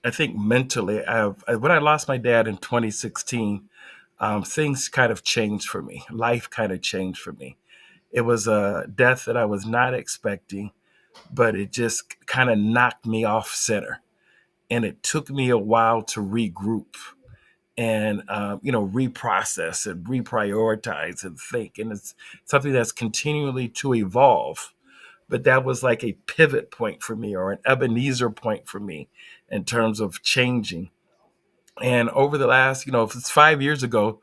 I think mentally, when I lost my dad in 2016, things kind of changed for me. Life kind of changed for me. It was a death that I was not expecting, but it just kind of knocked me off center. And it took me a while to regroup and reprocess and reprioritize and think. And it's something that's continually to evolve. But that was like a pivot point for me, or an Ebenezer point for me, in terms of changing. And over the last, if it's 5 years ago,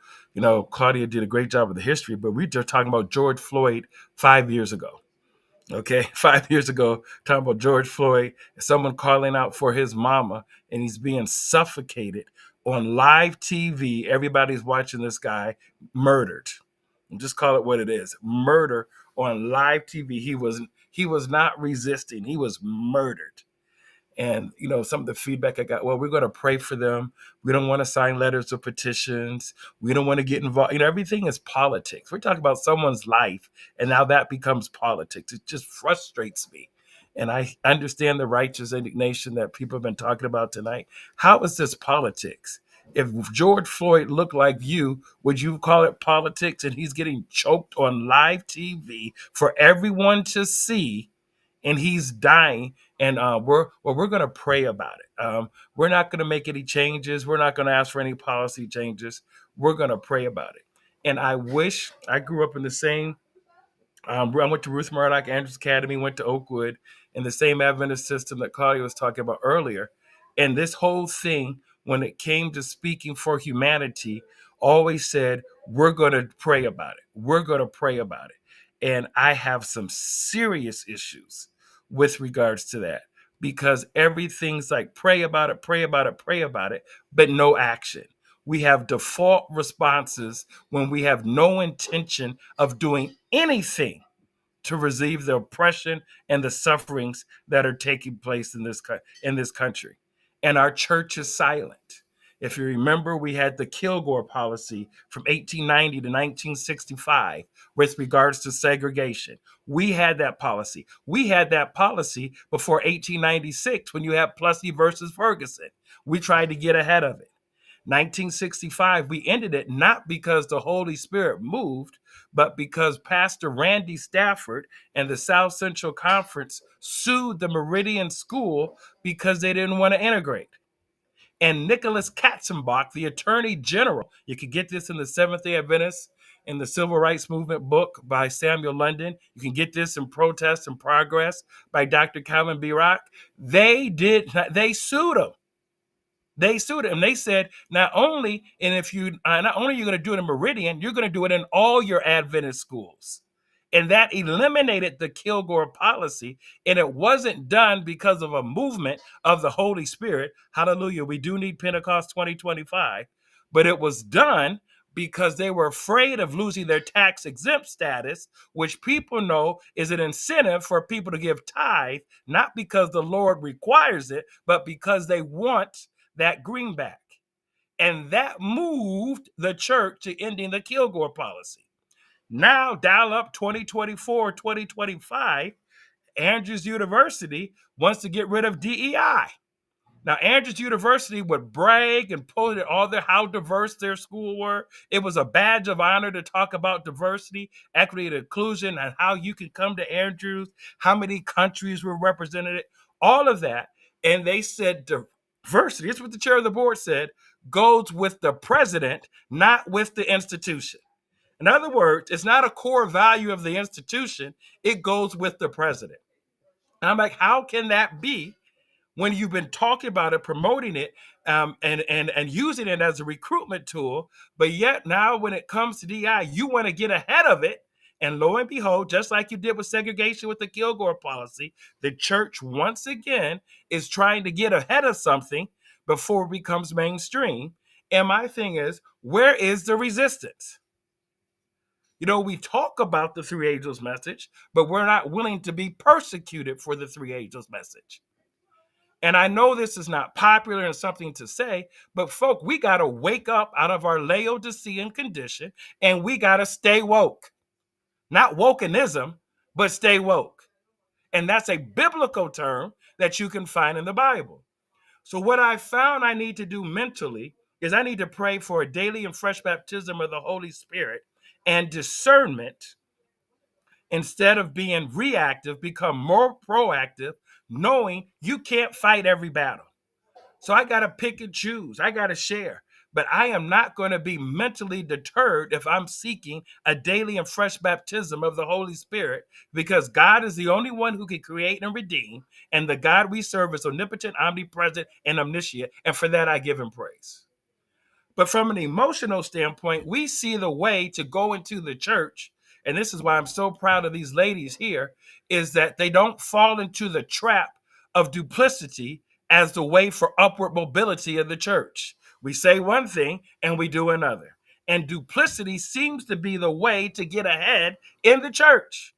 Claudia did a great job of the history, but we just talking about George Floyd 5 years ago. Okay, 5 years ago, talking about George Floyd, someone calling out for his mama, and he's being suffocated on live TV. Everybody's watching this guy murdered. Just call it what it is: murder on live TV. He was not resisting. He was murdered. And, some of the feedback I got, well, we're going to pray for them. We don't want to sign letters or petitions. We don't want to get involved. Everything is politics. We're talking about someone's life, and now that becomes politics. It just frustrates me. And I understand the righteous indignation that people have been talking about tonight. How is this politics? If George Floyd looked like you, would you call it politics? And he's getting choked on live TV for everyone to see, and he's dying. And we're going to pray about it. We're not going to make any changes. We're not going to ask for any policy changes. We're going to pray about it. And I wish I grew up in the same. I went to Ruth Murdoch Andrews Academy, went to Oakwood, in the same Adventist system that Claudia was talking about earlier. And this whole thing, when it came to speaking for humanity, always said, we're going to pray about it. We're going to pray about it. And I have some serious issues with regards to that, because everything's like pray about it, pray about it, pray about it, but no action. We have default responses when we have no intention of doing anything to receive the oppression and the sufferings that are taking place in this country. And our church is silent. If you remember, we had the Kilgore policy from 1890 to 1965 with regards to segregation. We had that policy. We had that policy before 1896 when you had Plessy versus Ferguson. We tried to get ahead of it. 1965, we ended it not because the Holy Spirit moved, but because Pastor Randy Stafford and the South Central Conference sued the Meridian School because they didn't want to integrate. And Nicholas Katzenbach, the Attorney General, you can get this in the Seventh-day Adventist in the Civil Rights Movement book by Samuel London. You can get this in Protest and Progress by Dr. Calvin B. Rock. They sued him. They sued him. They said not only are you going to do it in Meridian, you're going to do it in all your Adventist schools. And that eliminated the Kilgore policy. And it wasn't done because of a movement of the Holy Spirit. Hallelujah. We do need Pentecost 2025. But it was done because they were afraid of losing their tax exempt status, which people know is an incentive for people to give tithe, not because the Lord requires it, but because they want that greenback. And that moved the church to ending the Kilgore policy. Now, dial up 2024, 2025, Andrews University wants to get rid of DEI. Now, Andrews University would brag and post how diverse their school were. It was a badge of honor to talk about diversity, equity, and inclusion, and how you can come to Andrews, how many countries were represented, all of that. And they said diversity, it's what the chair of the board said, goes with the president, not with the institution. In other words, it's not a core value of the institution, it goes with the president. And I'm like, how can that be when you've been talking about it, promoting it, and using it as a recruitment tool, but yet now when it comes to DI, you want to get ahead of it. And lo and behold, just like you did with segregation with the Kilgore policy, the church once again is trying to get ahead of something before it becomes mainstream. And my thing is, where is the resistance? You know, we talk about the three angels message, but we're not willing to be persecuted for the three angels message. And I know this is not popular and something to say, but folk, we got to wake up out of our Laodicean condition and we got to stay woke. Not wokeism, but stay woke. And that's a biblical term that you can find in the Bible. So what I found I need to do mentally is I need to pray for a daily and fresh baptism of the Holy Spirit and discernment. Instead of being reactive, become more proactive, knowing you can't fight every battle. So I got to pick and choose. I got to share. But I am not going to be mentally deterred if I'm seeking a daily and fresh baptism of the Holy Spirit, because God is the only one who can create and redeem. And the God we serve is omnipotent, omnipresent, and omniscient. And for that, I give him praise. But from an emotional standpoint, we see the way to go into the church. And this is why I'm so proud of these ladies here, is that they don't fall into the trap of duplicity as the way for upward mobility of the church. We say one thing and we do another. And duplicity seems to be the way to get ahead in the church.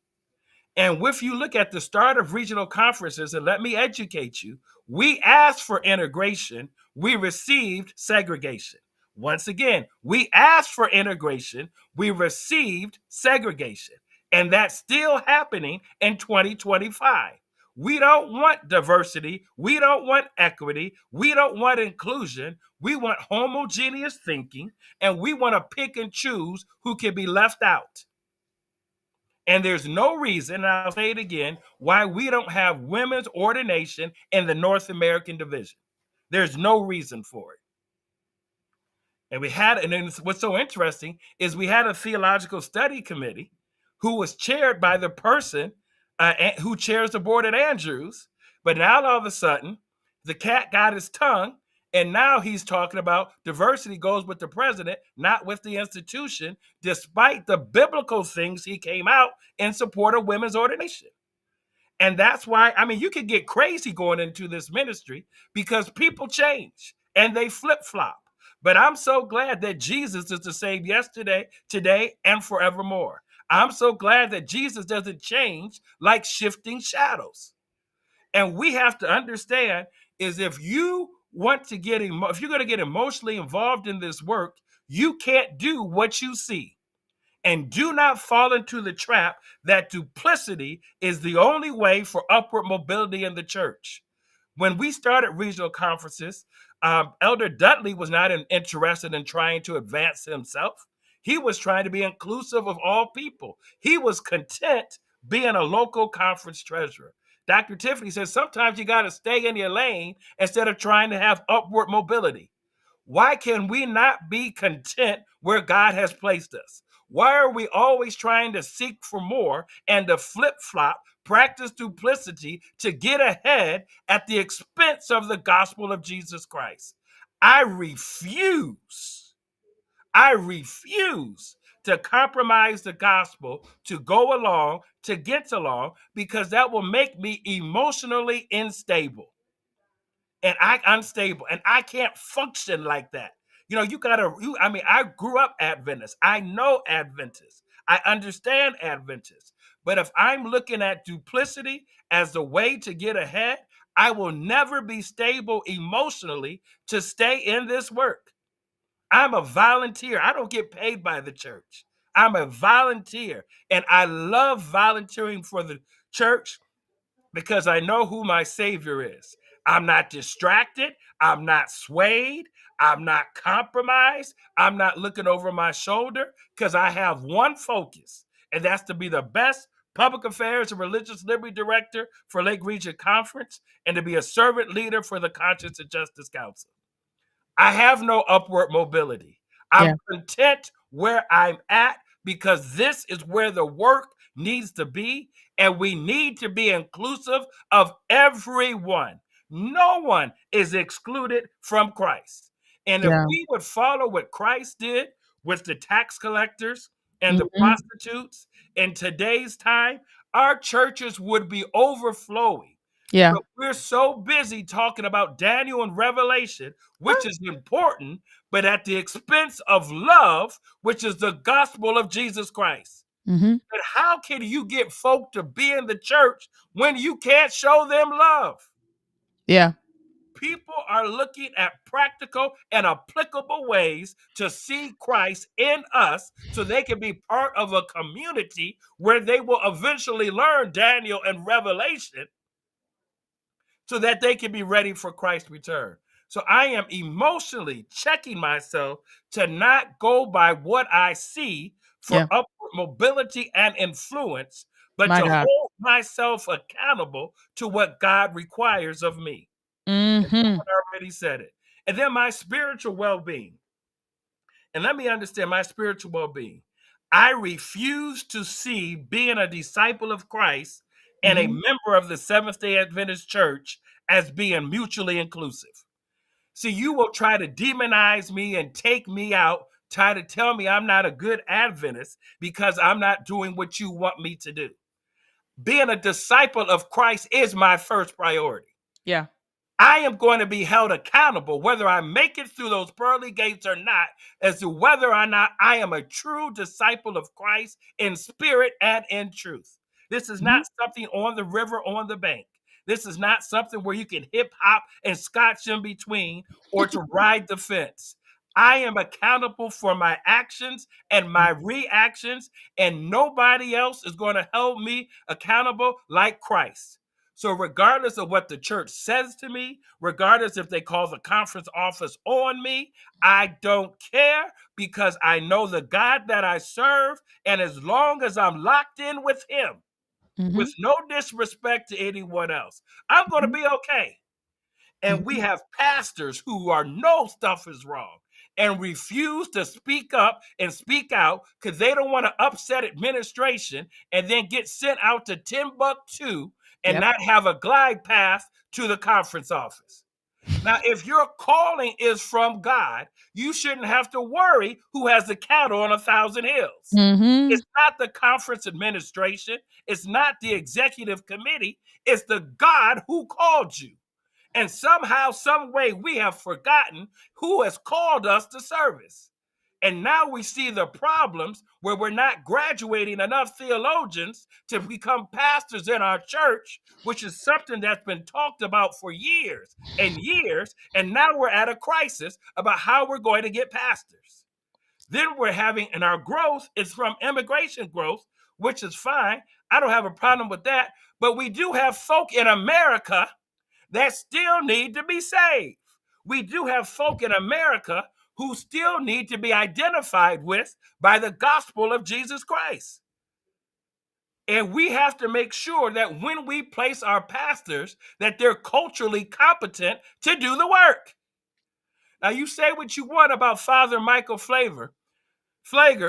And if you look at the start of regional conferences, and let me educate you, we asked for integration, we received segregation. Once again, we asked for integration, we received segregation. And that's still happening in 2025. We don't want diversity. We don't want equity. We don't want inclusion. We want homogeneous thinking, and we want to pick and choose who can be left out. And there's no reason, and I'll say it again, why we don't have women's ordination in the North American division. There's no reason for it. And then what's so interesting is we had a theological study committee who was chaired by the person who chairs the board at Andrews. But now all of a sudden, the cat got his tongue, and now he's talking about diversity goes with the president, not with the institution, despite the biblical things he came out in support of women's ordination. And that's why, I mean, you could get crazy going into this ministry because people change and they flip-flop. But I'm so glad that Jesus is the same yesterday, today, and forevermore. I'm so glad that Jesus doesn't change like shifting shadows. And we have to understand is if you want to get if you're going to get emotionally involved in this work, you can't do what you see. And do not fall into the trap that duplicity is the only way for upward mobility in the church. When we started regional conferences, Elder Dudley was not interested in trying to advance himself. He was trying to be inclusive of all people. He was content being a local conference treasurer. Dr. Tiffany says sometimes you got to stay in your lane instead of trying to have upward mobility. Why can we not be content where God has placed us? Why are we always trying to seek for more and to flip flop, practice duplicity to get ahead at the expense of the gospel of Jesus Christ? I refuse. I refuse to compromise the gospel to go along, to get along, because that will make me emotionally unstable and unstable, and I can't function like that. You know, I mean, I grew up Adventist. I know Adventists. I understand Adventists. But if I'm looking at duplicity as the way to get ahead, I will never be stable emotionally to stay in this work. I'm a volunteer. I don't get paid by the church. I'm a volunteer, and I love volunteering for the church because I know who my Savior is. I'm not distracted. I'm not swayed. I'm not compromised. I'm not looking over my shoulder because I have one focus, and that's to be the best public affairs and religious liberty director for Lake Region Conference and to be a servant leader for the Conscience and Justice Council. I have no upward mobility. I'm Yeah. content where I'm at because this is where the work needs to be, and we need to be inclusive of everyone. No one is excluded from Christ. And if Yeah. we would follow what Christ did with the tax collectors and the Hmm. prostitutes in today's time, our churches would be overflowing. Yeah. But we're so busy talking about Daniel and Revelation, which is important, but at the expense of love, which is the gospel of Jesus Christ. Hmm. But how can you get folk to be in the church when you can't show them love? Yeah. People are looking at practical and applicable ways to see Christ in us so they can be part of a community where they will eventually learn Daniel and Revelation so that they can be ready for Christ's return. So I am emotionally checking myself to not go by what I see for Yeah. upward mobility and influence, but My to God. hold myself accountable to what God requires of me. And Hmm. someone already said it. And then my spiritual well-being. And let me understand my spiritual well-being. I refuse to see being a disciple of Christ and a Hmm. member of the Seventh-day Adventist Church as being mutually inclusive. See, you will try to demonize me and take me out, try to tell me I'm not a good Adventist because I'm not doing what you want me to do. Being a disciple of Christ is my first priority. Yeah. I am going to be held accountable, whether I make it through those pearly gates or not, as to whether or not I am a true disciple of Christ in spirit and in truth. This is Hmm. not something on the river, on the bank. This is not something where you can hip hop and scotch in between or to ride the fence. I am accountable for my actions and my reactions, and nobody else is going to hold me accountable like Christ. So, regardless of what the church says to me, regardless if they call the conference office on me, I don't care because I know the God that I serve. And as long as I'm locked in with Him, Hmm. with no disrespect to anyone else, I'm going to Hmm. be okay. And we Hmm. have pastors who are know stuff is wrong and refuse to speak up and speak out because they don't want to upset administration and then get sent out to Timbuktu and Yep. not have a glide path to the conference office. Now, if your calling is from God, you shouldn't have to worry who has the cattle on 1,000 hills. Hmm. It's not the conference administration. It's not the executive committee. It's the God who called you. And somehow, some way, we have forgotten who has called us to service. And now we see the problems where we're not graduating enough theologians to become pastors in our church, which is something that's been talked about for years and years. And now we're at a crisis about how we're going to get pastors. Then we're having, and our growth is from immigration growth, which is fine. I don't have a problem with that. But we do have folk in America that still need to be saved. We do have folk in America who still need to be identified with by the gospel of Jesus Christ. And we have to make sure that when we place our pastors, that they're culturally competent to do the work. Now, you say what you want about Father Michael Flager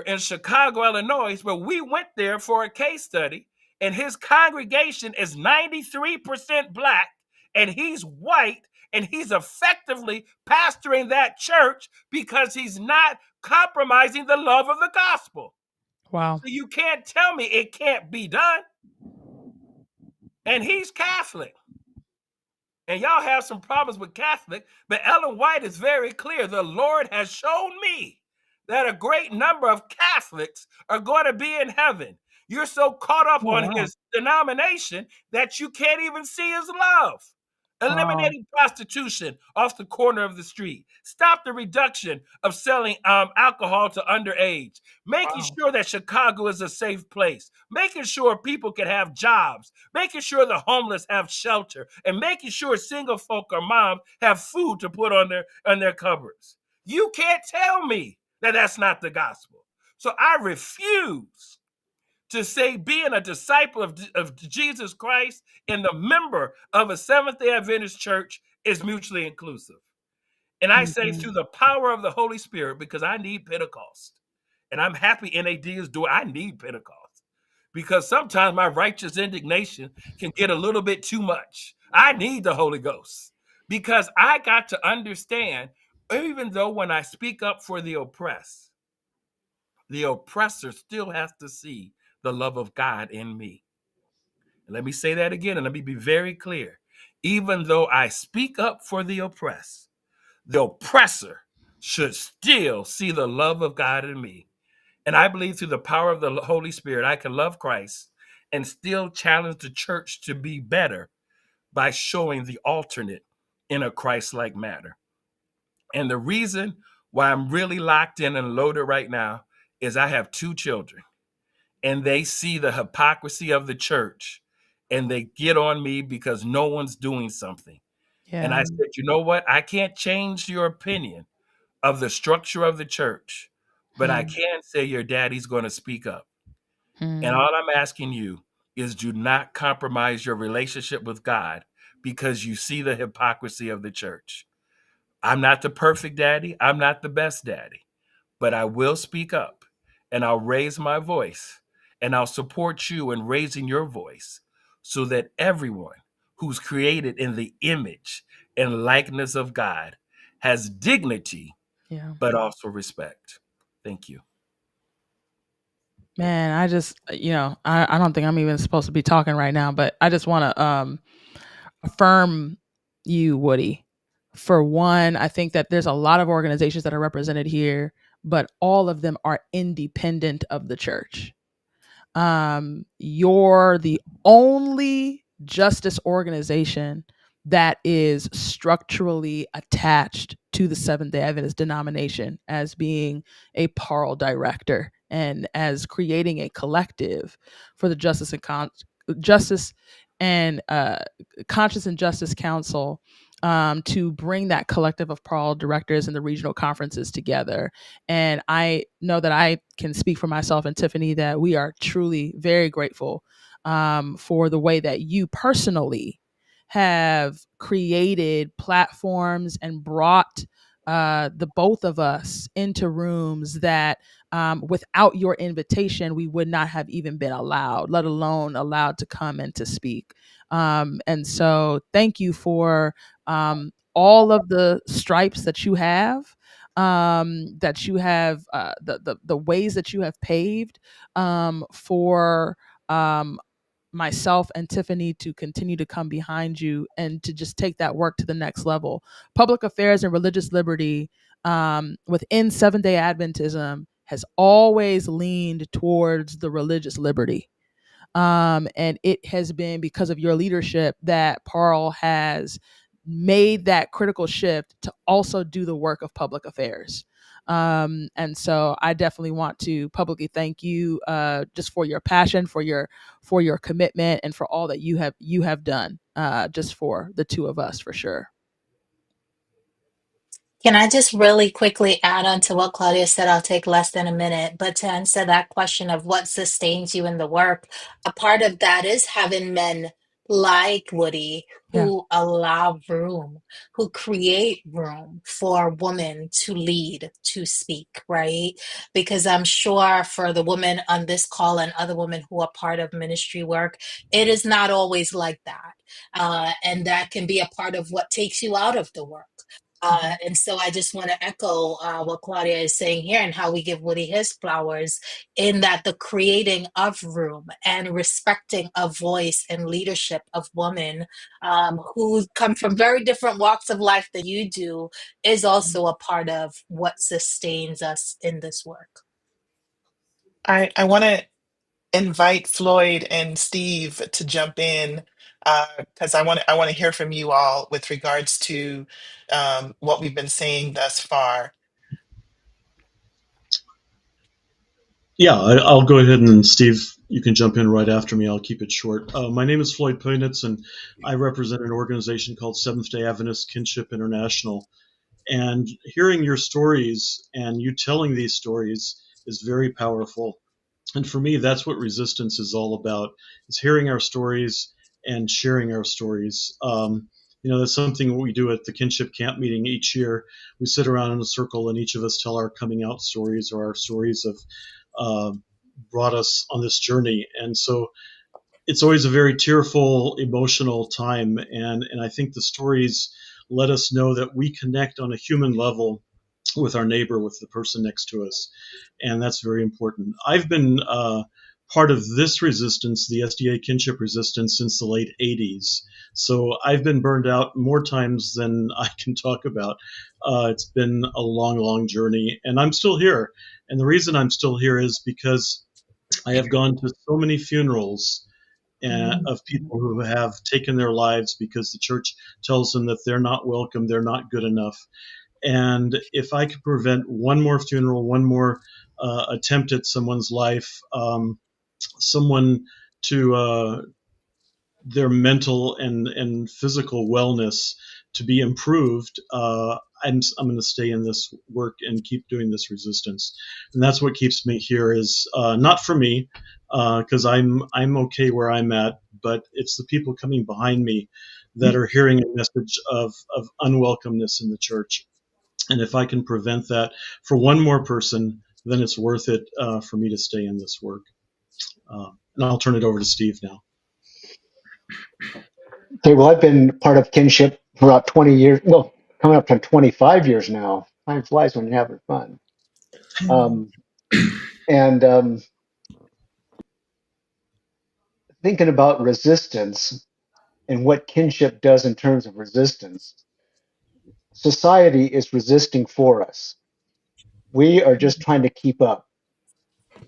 in Chicago, Illinois, but we went there for a case study, and his congregation is 93% Black, and he's white, and he's effectively pastoring that church because he's not compromising the love of the gospel. Wow. So you can't tell me it can't be done. And he's Catholic. And y'all have some problems with Catholic, but Ellen White is very clear. The Lord has shown me that a great number of Catholics are going to be in heaven. You're so caught up Oh, on wow. his denomination that you can't even see his love. Wow. Eliminating prostitution off the corner of the street. Stop the reduction of selling alcohol to underage. Making Wow. sure that Chicago is a safe place. Making sure people can have jobs. Making sure the homeless have shelter. And making sure single folk or moms have food to put on their cupboards. You can't tell me that that's not the gospel. So I refuse to say being a disciple of Jesus Christ and the member of a Seventh-day Adventist church is mutually inclusive. And I say Mhm. through the power of the Holy Spirit, because I need Pentecost. And I'm happy NAD is doing, I need Pentecost. Because sometimes my righteous indignation can get a little bit too much. I need the Holy Ghost. Because I got to understand, even though when I speak up for the oppressed, the oppressor still has to see the love of God in me. And let me say that again, and let me be very clear. Even though I speak up for the oppressed, the oppressor should still see the love of God in me. And I believe through the power of the Holy Spirit, I can love Christ and still challenge the church to be better by showing the alternate in a Christ-like manner. And the reason why I'm really locked in and loaded right now is I have two children, and they see the hypocrisy of the church, and they get on me because no one's doing something. And Yeah. I said, you know what? I can't change your opinion of the structure of the church, but I Hmm. can say your daddy's going to speak up. And Hmm. all I'm asking you is do not compromise your relationship with God because you see the hypocrisy of the church. I'm not the perfect daddy. I'm not the best daddy, but I will speak up and I'll raise my voice and I'll support you in raising your voice so that everyone who's created in the image and likeness of God has dignity, Yeah. but also respect. Thank you. Man, I just, I don't think I'm even supposed to be talking right now, but I just want to affirm you, Woody. For one, I think that there's a lot of organizations that are represented here, but all of them are independent of the church. You're the only justice organization that is structurally attached to the Seventh day Adventist denomination as being a parle director and as creating a collective for the Justice and Conscience and Justice Council, to bring that collective of parole directors and the regional conferences together. And I know that I can speak for myself and Tiffany that we are truly very grateful, for the way that you personally have created platforms and brought the both of us into rooms that, without your invitation, we would not have even been allowed, let alone allowed to come and to speak. And so, thank you for all of the stripes that you have, the ways that you have paved, for myself and Tiffany to continue to come behind you and to just take that work to the next level. Public affairs and religious liberty within Seventh-day Adventism has always leaned towards the religious liberty. And it has been because of your leadership that Parl has made that critical shift to also do the work of public affairs. And so I definitely want to publicly thank you, just for your passion, for your commitment, and for all that you have done, just for the two of us, for sure. Can I just really quickly add on to what Claudia said? I'll take less than a minute. But to answer that question of what sustains you in the work, a part of that is having men like Woody Yeah. who allow room, who create room for women to lead, to speak, right? Because I'm sure for the women on this call and other women who are part of ministry work, it is not always like that. And that can be a part of what takes you out of the work. And so I just want to echo what Claudia is saying here and how we give Woody his flowers in that the creating of room and respecting of voice and leadership of women who come from very different walks of life than you do is also a part of what sustains us in this work. I want to invite Floyd and Steve to jump in because I want to hear from you all with regards to what we've been saying thus far. Yeah, I'll go ahead, and Steve, you can jump in right after me. I'll keep it short. My name is Floyd Poynitz, and I represent an organization called Seventh Day Adventist Kinship International. And hearing your stories and you telling these stories is very powerful. And for me, that's what resistance is all about: is hearing our stories and sharing our stories. That's something we do at the kinship camp meeting each year. We sit around in a circle, and each of us tell our coming out stories, or our stories of uh, brought us on this journey. And so it's always a very tearful, emotional time. And I think the stories let us know that we connect on a human level with our neighbor, with the person next to us. And that's very important. I've been part of this resistance, the SDA kinship resistance, since the late 80s. So I've been burned out more times than I can talk about. It's been a long, long journey, and I'm still here. And the reason I'm still here is because I have gone to so many funerals of people who have taken their lives because the church tells them that they're not welcome, they're not good enough. And if I could prevent one more funeral, one more attempt at someone's life, someone to their mental and physical wellness to be improved, I'm going to stay in this work and keep doing this resistance. And that's what keeps me here, is not for me, because I'm okay where I'm at, but it's the people coming behind me that are hearing a message of unwelcomeness in the church. And if I can prevent that for one more person, then it's worth it for me to stay in this work. And I'll turn it over to Steve now. Okay, well, I've been part of kinship for about 20 years. Well, coming up to 25 years now. Time flies when you're having fun. Um, and thinking about resistance and what kinship does in terms of resistance, society is resisting for us. We are just trying to keep up.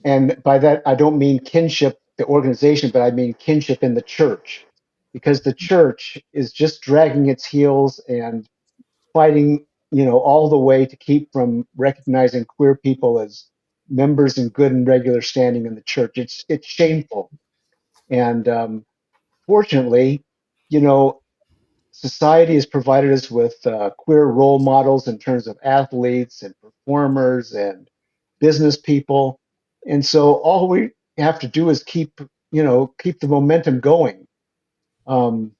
And by that, I don't mean kinship, the organization, but I mean kinship in the church, because the church is just dragging its heels and fighting, all the way to keep from recognizing queer people as members in good and regular standing in the church. It's shameful, and fortunately, you know, society has provided us with queer role models in terms of athletes and performers and business people, and so all we have to do is keep the momentum going. Um,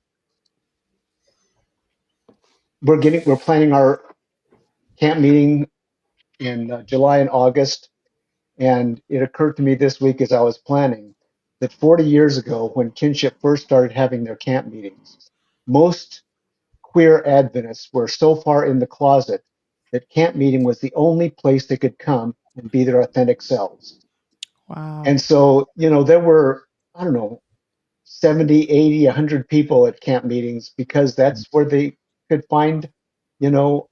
we're planning our camp meeting in July and August. And it occurred to me this week as I was planning that 40 years ago, when Kinship first started having their camp meetings, most queer Adventists were so far in the closet that camp meeting was the only place they could come and be their authentic selves. Wow. And so, there were, I don't know, 70, 80, 100 people at camp meetings because that's where they could find, you know,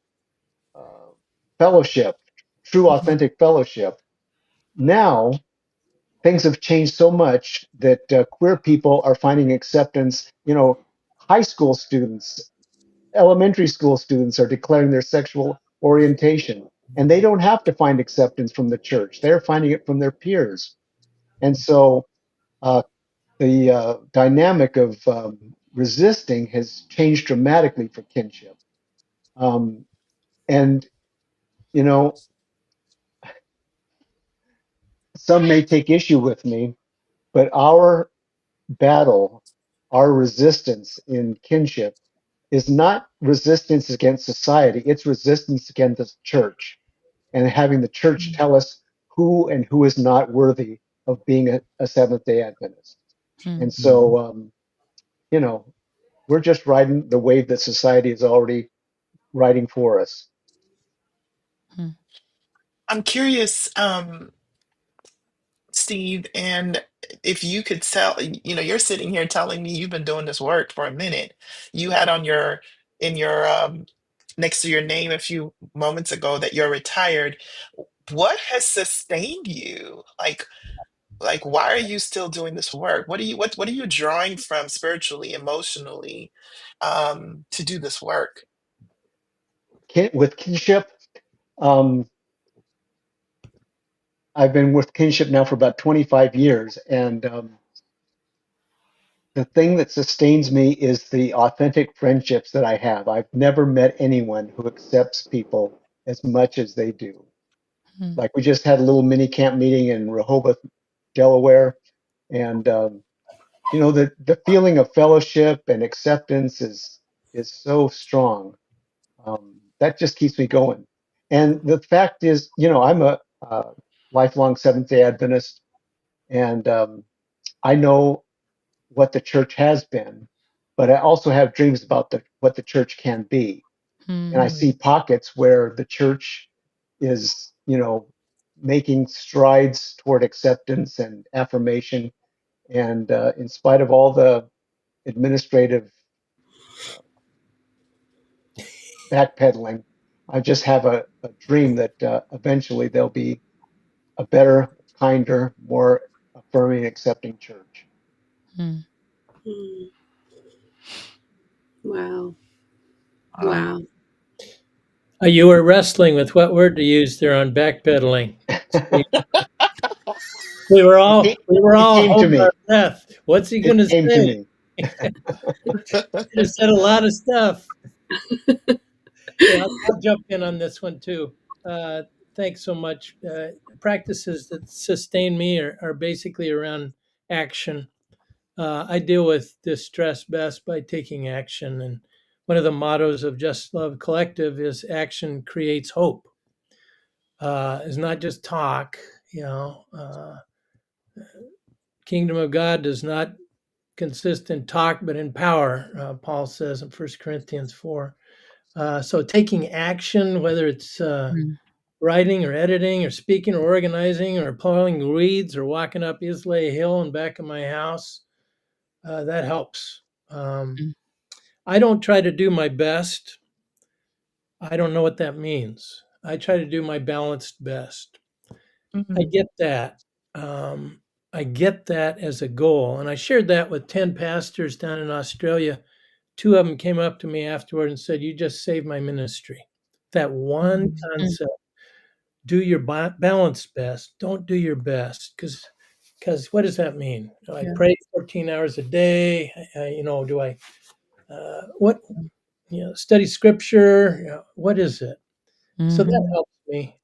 uh, fellowship, true Mhm. authentic fellowship. Now things have changed so much that queer people are finding acceptance. You know, high school students, elementary school students are declaring their sexual orientation, and they don't have to find acceptance from the church. They're finding it from their peers. And so uh, the dynamic of resisting has changed dramatically for kinship. Um, and, you know, some may take issue with me, but our battle, our resistance in kinship is not resistance against society, it's resistance against the church and having the church tell us who and who is not worthy of being a Seventh day Adventist. And Mhm. so, you know, we're just riding the wave that society is already riding for us. Mhm. I'm curious, Steve, and if you could tell, you're sitting here telling me you've been doing this work for a minute. You had on your in your next to your name a few moments ago that you're retired. What has sustained you? Like why are you still doing this work? What are you drawing from spiritually, emotionally, to do this work? With kinship, um, I've been with kinship now for about 25 years. And the thing that sustains me is the authentic friendships that I have. I've never met anyone who accepts people as much as they do. Mhm. Like we just had a little mini camp meeting in Rehoboth, Delaware, and the feeling of fellowship and acceptance is so strong. That just keeps me going. And the fact is, I'm a lifelong Seventh Day Adventist, and I know what the church has been, but I also have dreams about what the church can be. And I Mhm. see pockets where the church is, making strides toward acceptance and affirmation. And in spite of all the administrative uh, backpedaling, I just have a dream that eventually there'll be a better, kinder, more affirming, accepting church. Mhm. Mm. Wow. Um, Wow. You were wrestling with what word to use there on backpedaling. Steve. it, came, We were it all came to holding our me. breath. What's he It going to came to say? me. He just said a lot of stuff. Yeah, I'll jump in on this one too. Uh, Thanks so much. Practices that sustain me are basically around action. I deal with distress best by taking action. And one of the mottos of Just Love Collective is action creates hope. It's not just talk, you know. Kingdom of God does not consist in talk, but in power, Paul says in 1 Corinthians 4. So taking action, whether it's Mhm. writing or editing or speaking or organizing or plowing weeds or walking up Islay Hill and back of my house, that helps. Um, I don't try to do my best. I don't know what that means. I try to do my balanced best. I mm, get that. Um, I get that as a goal. And I shared that with 10 pastors down in Australia. Two of them came up to me afterward and said, "You just saved my ministry." That one mm, concept, do your balanced best. Don't do your best. Because what does that mean? Do I Yeah. pray 14 hours a day? Do I, what, study scripture? What is it? So that Mhm. helps me.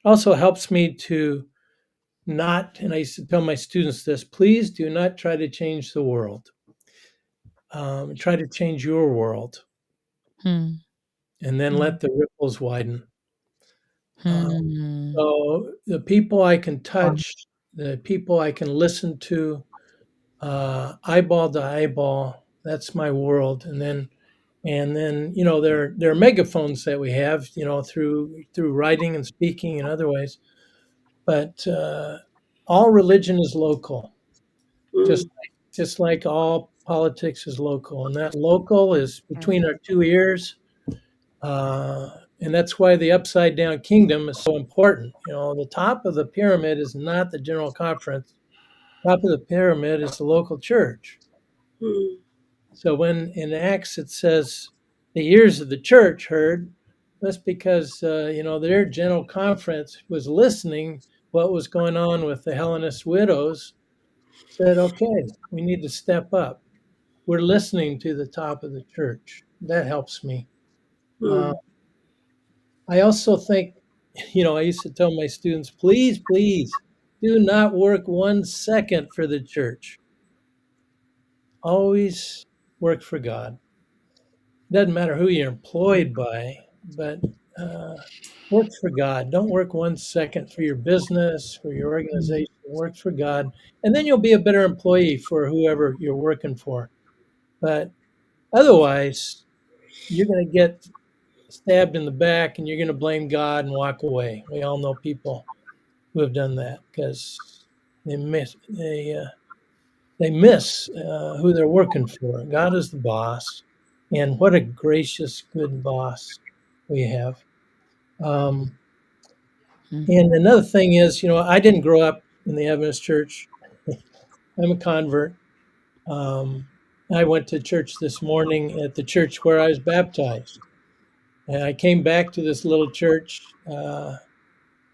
Also helps me to not, and I used to tell my students this, please do not try to change the world. Try to change your world Mhm. and then mm, let the ripples widen. Uh, Mhm. so the people I can Wow. touch, the people I can listen to, eyeball to eyeball, that's my world. And then there are megaphones that we have, through writing and speaking and other ways. But all religion is local, just Mm. just like all politics is local, and that local is between our two ears. And that's why the upside down kingdom is so important. The top of the pyramid is not the general conference. Top of the pyramid is the local church. mm, So when in Acts it says the ears of the church heard, that's because their general conference was listening what was going on with the Hellenist widows. Said, okay, we need to step up. We're listening to the top of the church. That helps me. Uh, mm, I also think, I used to tell my students, please, please do not work 1 second for the church. Always work for God. Doesn't matter who you're employed by, but uh, work for God. Don't work 1 second for your business, for your organization. Work for God. And then you'll be a better employee for whoever you're working for. But otherwise, you're going to get stabbed in the back and you're going to blame God and walk away. We all know people who have done that because they miss who they're working for. God is the boss, and what a gracious, good boss we have. Um, and another thing is, I didn't grow up in the Adventist church. I'm a convert. Um, I went to church this morning at the church where I was baptized. And I came back to this little church. I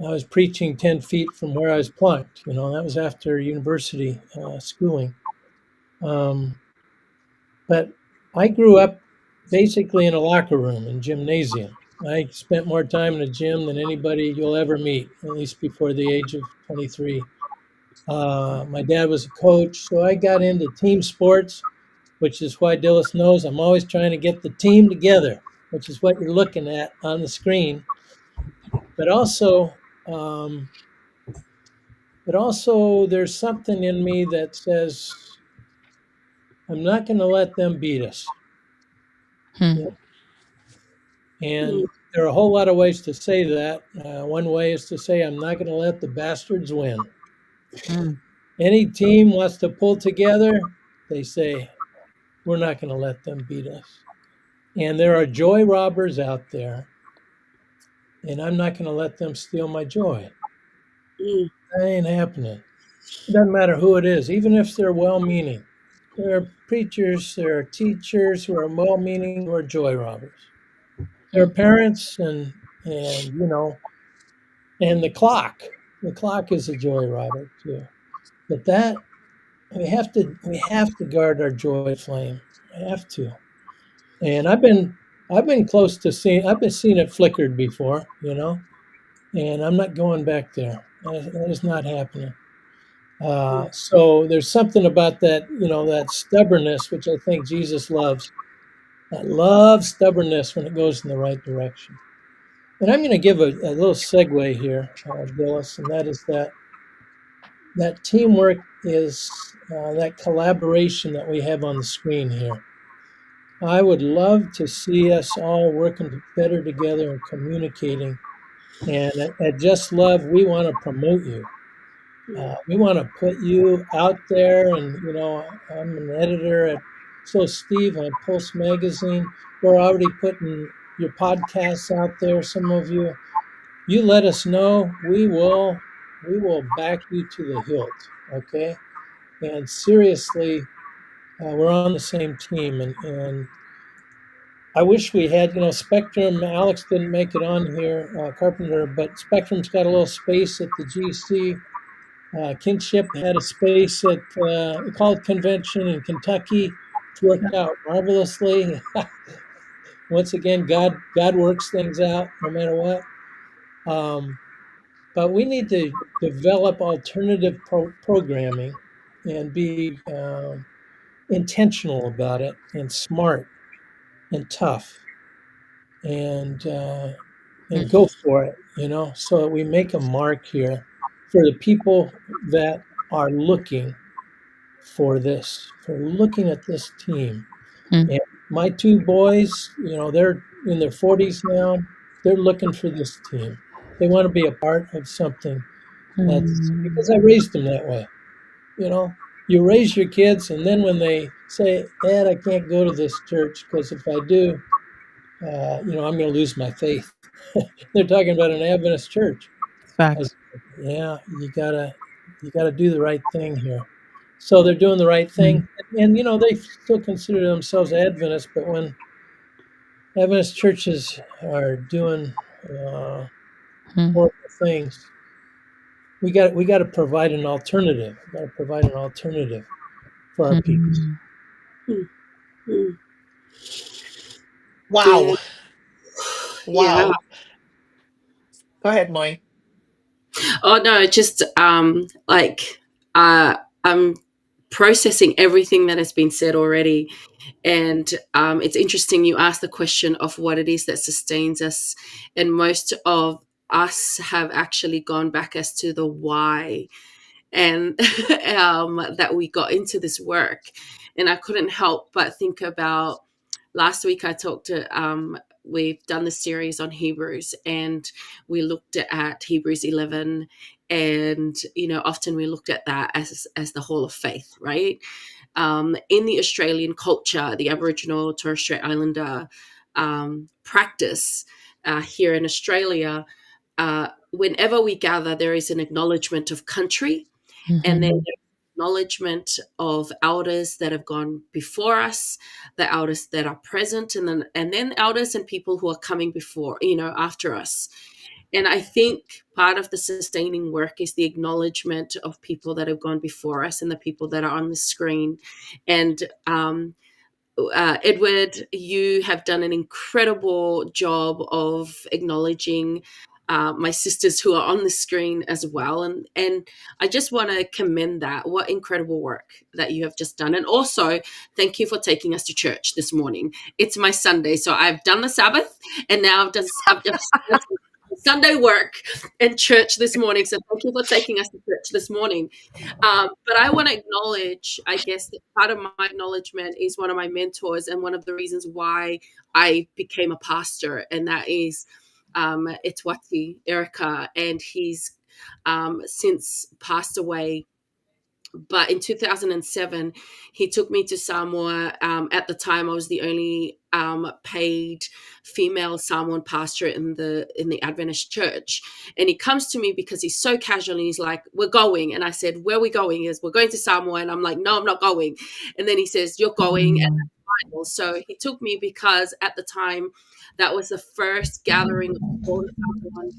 was preaching 10 feet from where I was plunked. That was after university schooling. Um, but I grew up basically in a locker room and gymnasium. I spent more time in a gym than anybody you'll ever meet, at least before the age of 23. My dad was a coach, so I got into team sports, which is why Dillis knows I'm always trying to get the team together, which is what you're looking at on the screen. But also, um, there's something in me that says I'm not going to let them beat us. Hmm. Yeah. And mm, there are a whole lot of ways to say that. One way is to say I'm not going to let the bastards win. Hmm. Any team wants to pull together, they say we're not going to let them beat us. And there are joy robbers out there, and I'm not going to let them steal my joy. mm, That ain't happening. It doesn't matter who it is, even if they're well meaning. There are preachers, there are teachers who are well meaning who are joy robbers. There are parents and the clock. The clock is a joy robber too. But that we have to guard our joy flame. We have to. And I've been close to seeing I've been seeing it flickered before, and I'm not going back there. That is not happening. mm, So there's something about that stubbornness, which I think Jesus loves. I love stubbornness when it goes in the right direction. And I'm going to give a little segue here, Gillis, and that is that teamwork is that collaboration that we have on the screen here. I would love to see us all working better together and communicating. And at Just Love, we want to promote you. mm, We want to put you out there. And, I'm an editor at So Steve on Pulse Magazine. We're already putting your podcasts out there. Some of you let us know. We will back you to the hilt. Okay. And seriously, we're on the same team. And I wish we had, Spectrum. Alex didn't make it on here, Carpenter, but Spectrum's got a little space at the GC. Kinship had a space at the college convention in Kentucky. It's worked out marvelously. Once again, God works things out no matter what. Um, but we need to develop alternative programming and be intentional about it and smart and tough and uh, and go for it, so that we make a mark here for the people that are looking for looking at this team. Hmm. And my two boys, they're in their 40s now. They're looking for this team. They want to be a part of something that's Hmm. because I raised them that way. You raise your kids, and then when they say, Dad, I can't go to this church because if I do, I'm going to lose my faith. They're talking about an Adventist church. I Facts. said, yeah, you gotta do the right thing here. So they're doing the right thing, and they still consider themselves Adventists. But when Adventist churches are doing Mm-hmm. horrible things, we got to provide an alternative. We got to provide an alternative for our people. Hmm. Hmm. Yeah. Wow. Yeah. Wow. Go ahead, Moy. Oh no, just I'm processing everything that has been said already. And it's interesting you asked the question of what it is that sustains us. And most of us have actually gone back as to the why, and that we got into this work. And I couldn't help but think about last week I talked to, we've done the series on Hebrews, and we looked at Hebrews 11. And, often we looked at that as the hall of faith, right? In the Australian culture, the Aboriginal Torres Strait Islander practice here in Australia, whenever we gather, there is an acknowledgement of country, and then Mm-hmm. there's acknowledgement of elders that have gone before us, the elders that are present, and then elders and people who are coming before, after us. And I think part of the sustaining work is the acknowledgement of people that have gone before us and the people that are on the screen. And Edward, you have done an incredible job of acknowledging my sisters who are on the screen as well. And I just want to commend that. What incredible work that you have just done. And also, thank you for taking us to church this morning. It's my Sunday. So I've done the Sabbath, and now I've done Sunday work and church this morning. So thank you for taking us to church this morning. But I want to acknowledge, I guess, that part of my acknowledgement is one of my mentors and one of the reasons why I became a pastor, and that is Etwati Erica, and he's since passed away. But in 2007, he took me to Samoa. At the time, I was the only paid female Samoan pastor in the Adventist church. And he comes to me because he's so casual, and he's like, "We're going." And I said, "Where are we going?" He says, "We're going to Samoa." And I'm like, "No, I'm not going." And then he says, "You're going." And that's fine. So he took me because at the time, that was the first gathering of all the Samoan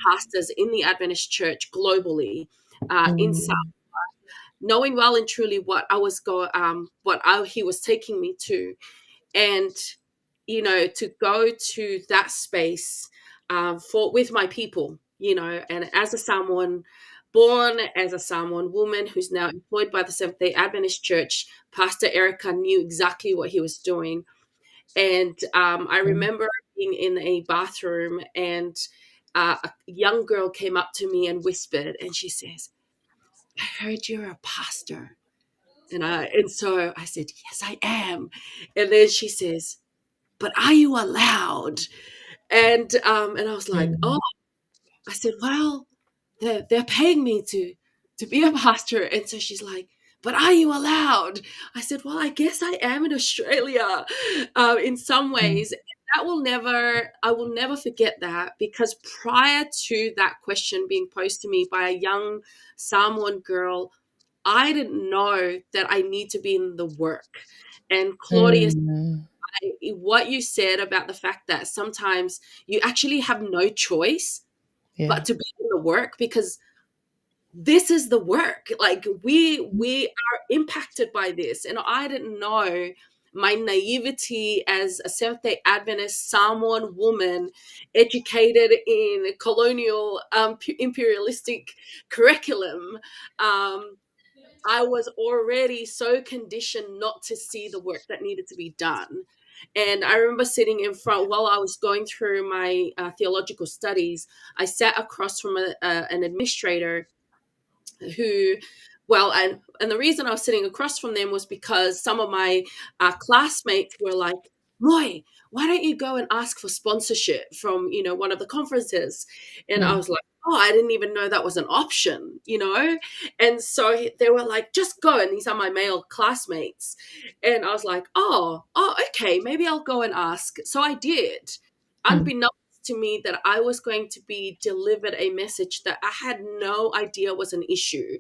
pastors in the Adventist church globally in Samoa, knowing well and truly what I was going, he was taking me to, and to go to that space for with my people, and as a Samoan, born as a Samoan woman who's now employed by the Seventh Day Adventist Church, Pastor Erica knew exactly what he was doing, and I remember being in a bathroom, and a young girl came up to me and whispered, and she says, "I heard you're a pastor." And so I said, "Yes, I am." And then she says, "But are you allowed?" And I was like, "Oh," I said, "Well, they're paying me to be a pastor." And so she's like, "But are you allowed?" I said, "Well, I guess I am in Australia, in some ways." I will never forget that, because prior to that question being posed to me by a young Samoan girl, I didn't know that I need to be in the work. And Claudius, what you said about the fact that sometimes you actually have no choice Yeah. but to be in the work, because this is the work. Like we are impacted by this. And I didn't know, my naivety as a Seventh Day Adventist Samoan woman, educated in colonial imperialistic curriculum, um, I was already so conditioned not to see the work that needed to be done. And I remember sitting in front while I was going through my theological studies. I sat across from an administrator who, well, and the reason I was sitting across from them was because some of my classmates were like, "Roy, why don't you go and ask for sponsorship from one of the conferences?" And I was like, oh, I didn't even know that was an option, you know? And so they were like, just go. And these are my male classmates. And I was like, oh, okay, maybe I'll go and ask. So I did, Mm. unbeknownst to me that I was going to be delivered a message that I had no idea was an issue.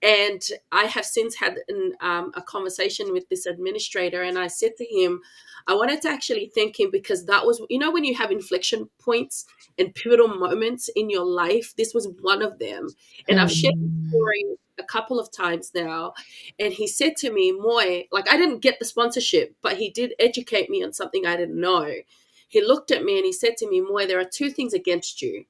And I have since had a conversation with this administrator, and I said to him, I wanted to actually thank him because that was, you know, when you have inflection points and pivotal moments in your life, this was one of them. And I've shared the Mm. story a couple of times now. And he said to me, Moy, like I didn't get the sponsorship, but he did educate me on something I didn't know. He looked at me and he said to me, Moy, there are two things against you: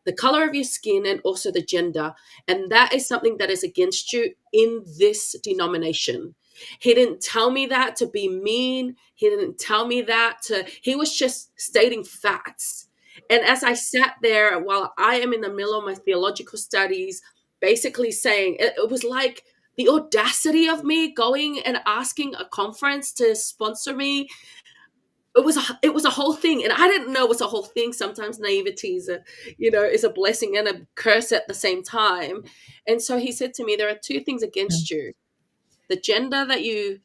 the color of your skin and also the gender. And that is something that is against you in this denomination. He didn't tell me that to be mean. He didn't tell me that he was just stating facts. And as I sat there while I am in the middle of my theological studies, basically saying, it was like the audacity of me going and asking a conference to sponsor me. It was a whole thing, and I didn't know it was a whole thing. Sometimes naivety is a blessing and a curse at the same time. And so he said to me, there are two things against you: the gender that you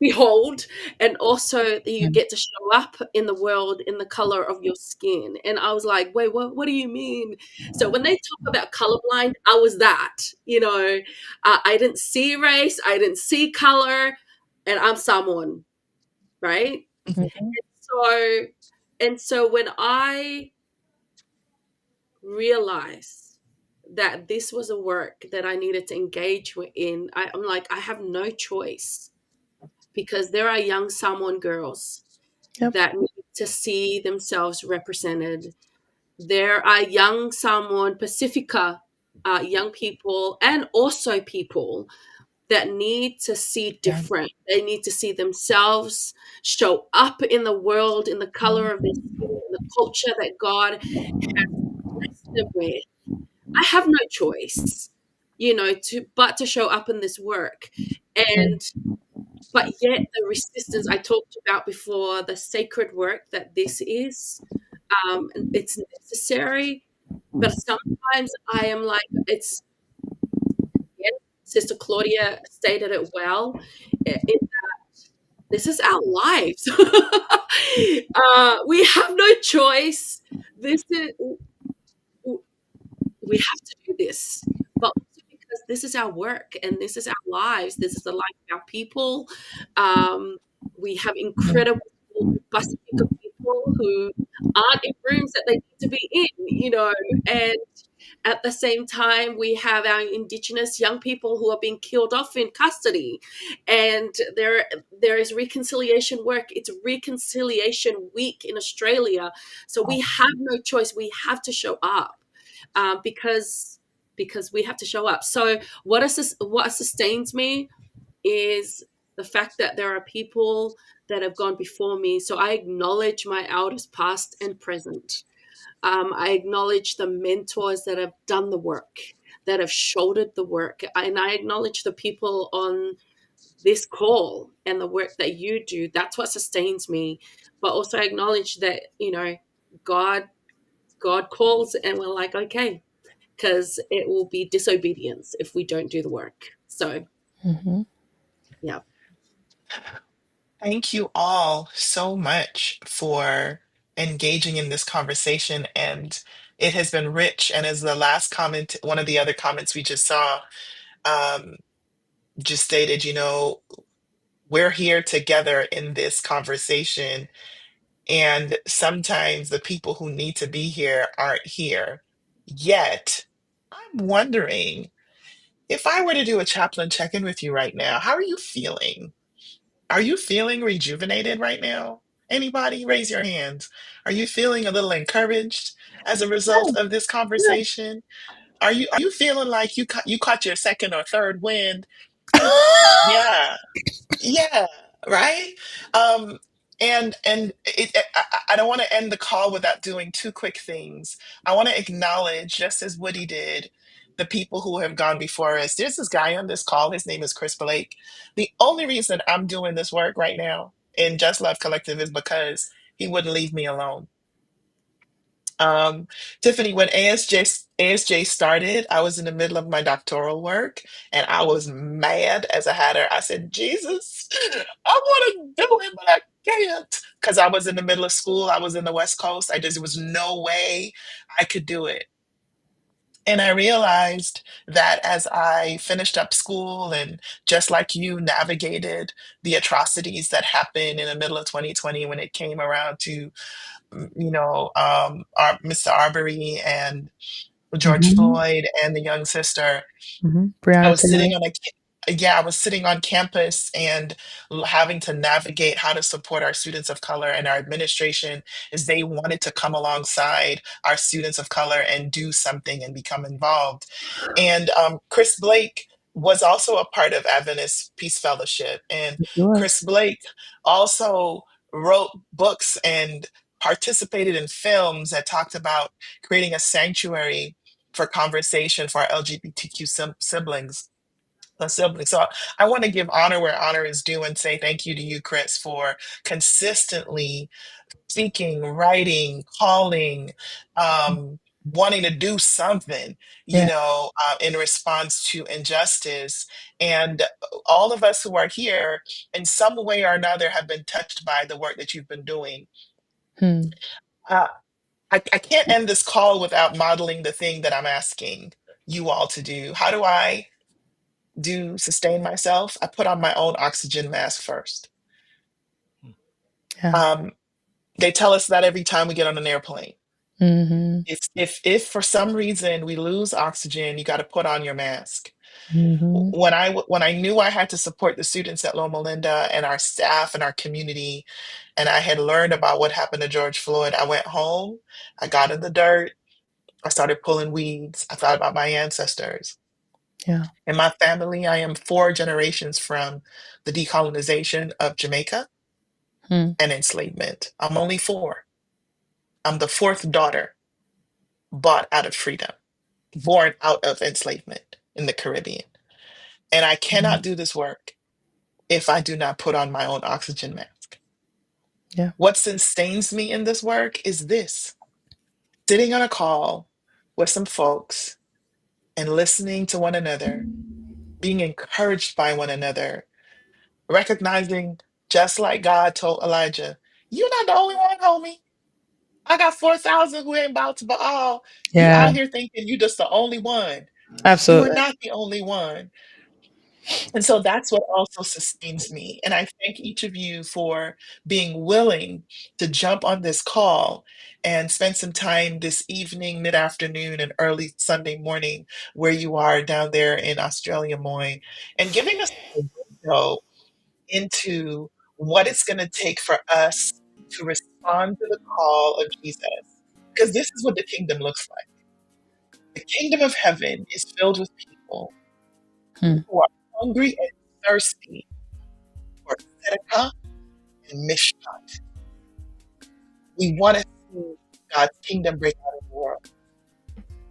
behold, and also that you Mm. get to show up in the world in the color of your skin. And I was like, wait, what do you mean? So when they talk about colorblind, I was that. I didn't see race, I didn't see color, and I'm someone, right? Mhm. So, and so when I realized that this was a work that I needed to engage in, I'm like, I have no choice, because there are young Samoan girls Yep. that need to see themselves represented. There are young Samoan Pacifica young people, and also people that need to see Yeah. different. They need to see themselves show up in the world in the color of their skin, in the culture that God has blessed them with. I have no choice, to show up in this work. Mm. And but yet the resistance I talked about before, the sacred work that this is, it's necessary. But sometimes I am like, it's, again, Sister Claudia stated it well. This is our lives. We have no choice. This is We have to do this, but also because this is our work and this is our lives. This is the life of our people. Um, we have Mm. incredible Pacifica people who aren't in rooms that they need to be in, and at the same time, we have our Indigenous young people who are being killed off in custody, and there is reconciliation work. It's Reconciliation Week in Australia, so we have no choice. We have to show up, because we have to show up. So what sustains me is the fact that there are people that have gone before me. So I acknowledge my elders, past and present. I acknowledge the mentors that have done the work, that have shouldered the work. And I acknowledge the people on this call and the work that you do. That's what sustains me. But also acknowledge that, God, God calls, and we're like, okay, because it will be disobedience if we don't do the work. So, Mhm. yeah. Thank you all so much for engaging in this conversation. And it has been rich. And as the last comment, one of the other comments we just saw, um, just stated, we're here together in this conversation. And sometimes the people who need to be here aren't here. Yet, I'm wondering if I were to do a chaplain check in with you right now, how are you feeling? Are you feeling rejuvenated right now? Anybody raise your hands. Are you feeling a little encouraged as a result of this conversation? Are you feeling like you caught your second or third wind? Yeah. Yeah, right. Um, and I don't want to end the call without doing two quick things. I want to acknowledge, just as Woody did, the people who have gone before us. There's this guy on this call. His name is Chris Blake. The only reason I'm doing this work right now in Just Love Collective is because he wouldn't leave me alone. Tiffany, when ASJ started, I was in the middle of my doctoral work and I was mad as a hatter. I said, Jesus, I want to do it, but I can't. Because I was in the middle of school. I was in the West Coast. There was no way I could do it. And I realized that as I finished up school and just like you navigated the atrocities that happened in the middle of 2020 when it came around to Mr. Arbery and George Mm-hmm. Floyd and the young sister. Mm-hmm. I Breonna was Taylor. sitting on a yeah, I was sitting on campus and having to navigate how to support our students of color and our administration as they wanted to come alongside our students of color and do something and become involved. And Chris Blake was also a part of Adventist Peace Fellowship. And Yes, he was. Chris Blake also wrote books and participated in films that talked about creating a sanctuary for conversation for our LGBTQ siblings. So I want to give honor where honor is due and say thank you to you, Chris, for consistently speaking, writing, calling, wanting to do something, Yeah. in response to injustice. And all of us who are here, in some way or another, have been touched by the work that you've been doing. Hmm. Uh, I can't end this call without modeling the thing that I'm asking you all to do. How do I do sustain myself? I put on my own oxygen mask first. Yeah. Um, they tell us that every time we get on an airplane. Mm-hmm. If for some reason we lose oxygen, you got to put on your mask. Mm-hmm. When I knew I had to support the students at Loma Linda and our staff and our community, and I had learned about what happened to George Floyd, I went home, I got in the dirt, I started pulling weeds. I thought about my ancestors. Yeah. In my family, I am 4 generations from the decolonization of Jamaica Hmm. and enslavement. I'm only 4. I'm the 4th daughter bought out of freedom, born out of enslavement in the Caribbean. And I cannot do this work if I do not put on my own oxygen mask. Yeah. What sustains me in this work is this: sitting on a call with some folks and listening to one another, being encouraged by one another, recognizing, just like God told Elijah, you're not the only one, homie. I got 4,000 who ain't about to Baal. You Yeah. out here thinking you just the only one. You are Absolutely. not the only one. And so that's what also sustains me. And I thank each of you for being willing to jump on this call and spend some time this evening, mid afternoon, and early Sunday morning where you are down there in Australia, Moy, and giving us a window into what it's going to take for us to respond to the call of Jesus. Because this is what the kingdom looks like. The kingdom of heaven is filled with people Hmm. who are hungry and thirsty for tzedakah and mishpat. We want to see God's kingdom break out in the world.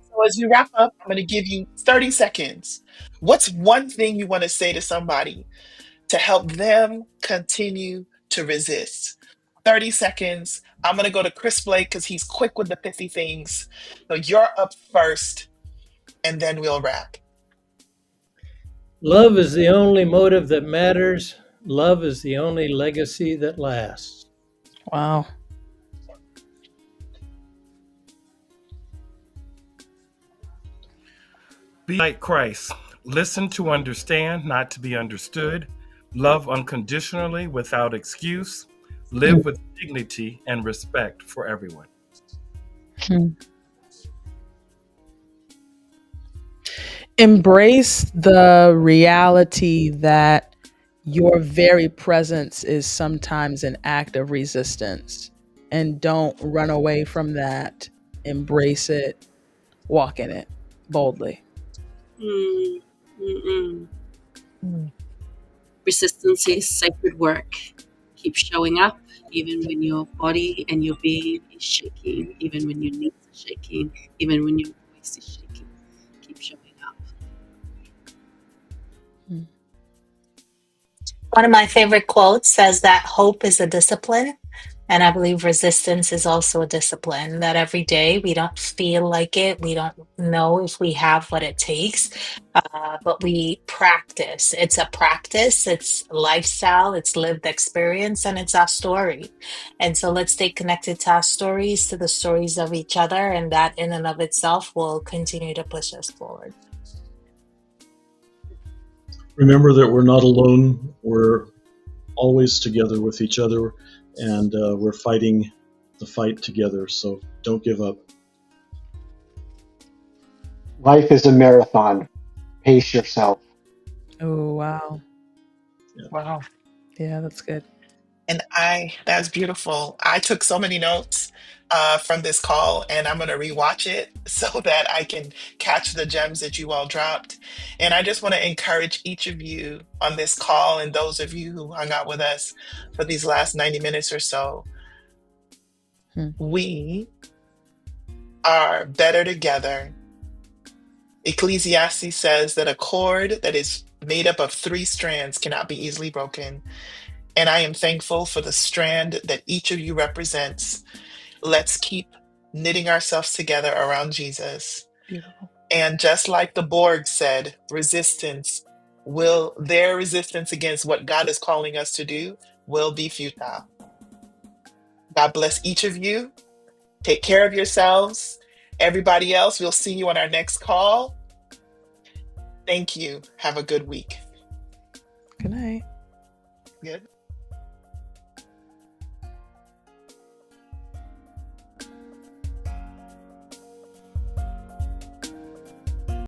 So as we wrap up, I'm going to give you 30 seconds. What's one thing you want to say to somebody to help them continue to resist? 30 seconds. I'm going to go to Chris Blake because he's quick with the pithy things. So you're up first, and then we'll wrap. Love is the only motive that matters. Love is the only legacy that lasts. Wow. Be like Christ. Listen to understand, not to be understood. Love unconditionally without excuse. Hmm. Live with dignity and respect for everyone. Hmm. Embrace the reality that your very presence is sometimes an act of resistance, and don't run away from that. Embrace it, walk in it boldly. Mm, mm-mm. Mm. Resistance is sacred work. Keep showing up, even when your body and your being is shaking, even when your knees are shaking, even when your voice is shaking. Keep showing up. Hmm. One of my favorite quotes says that hope is a discipline. And I believe resistance is also a discipline that every day we don't feel like it. We don't know if we have what it takes, but we practice. It's a practice, it's lifestyle, it's lived experience, and it's our story. And so let's stay connected to our stories, to the stories of each other, and that in and of itself will continue to push us forward. Remember that we're not alone. We're always together with each other, and we're fighting the fight together. So don't give up. Life is a marathon. Pace yourself. Oh, wow. Wow. Yeah, that's good. And that's beautiful. I took so many notes from this call, and I'm going to rewatch it so that I can catch the gems that you all dropped. And I just want to encourage each of you on this call and those of you who hung out with us for these last 90 minutes or so. We are better together. Ecclesiastes says that a cord that is made up of 3 strands cannot be easily broken. And I am thankful for the strand that each of you represents. Let's keep knitting ourselves together around Jesus. Beautiful. And just like the Borg said, their resistance against what God is calling us to do will be futile. God bless each of you. Take care of yourselves. Everybody else, we'll see you on our next call. Thank you. Have a good week. Good night. Good.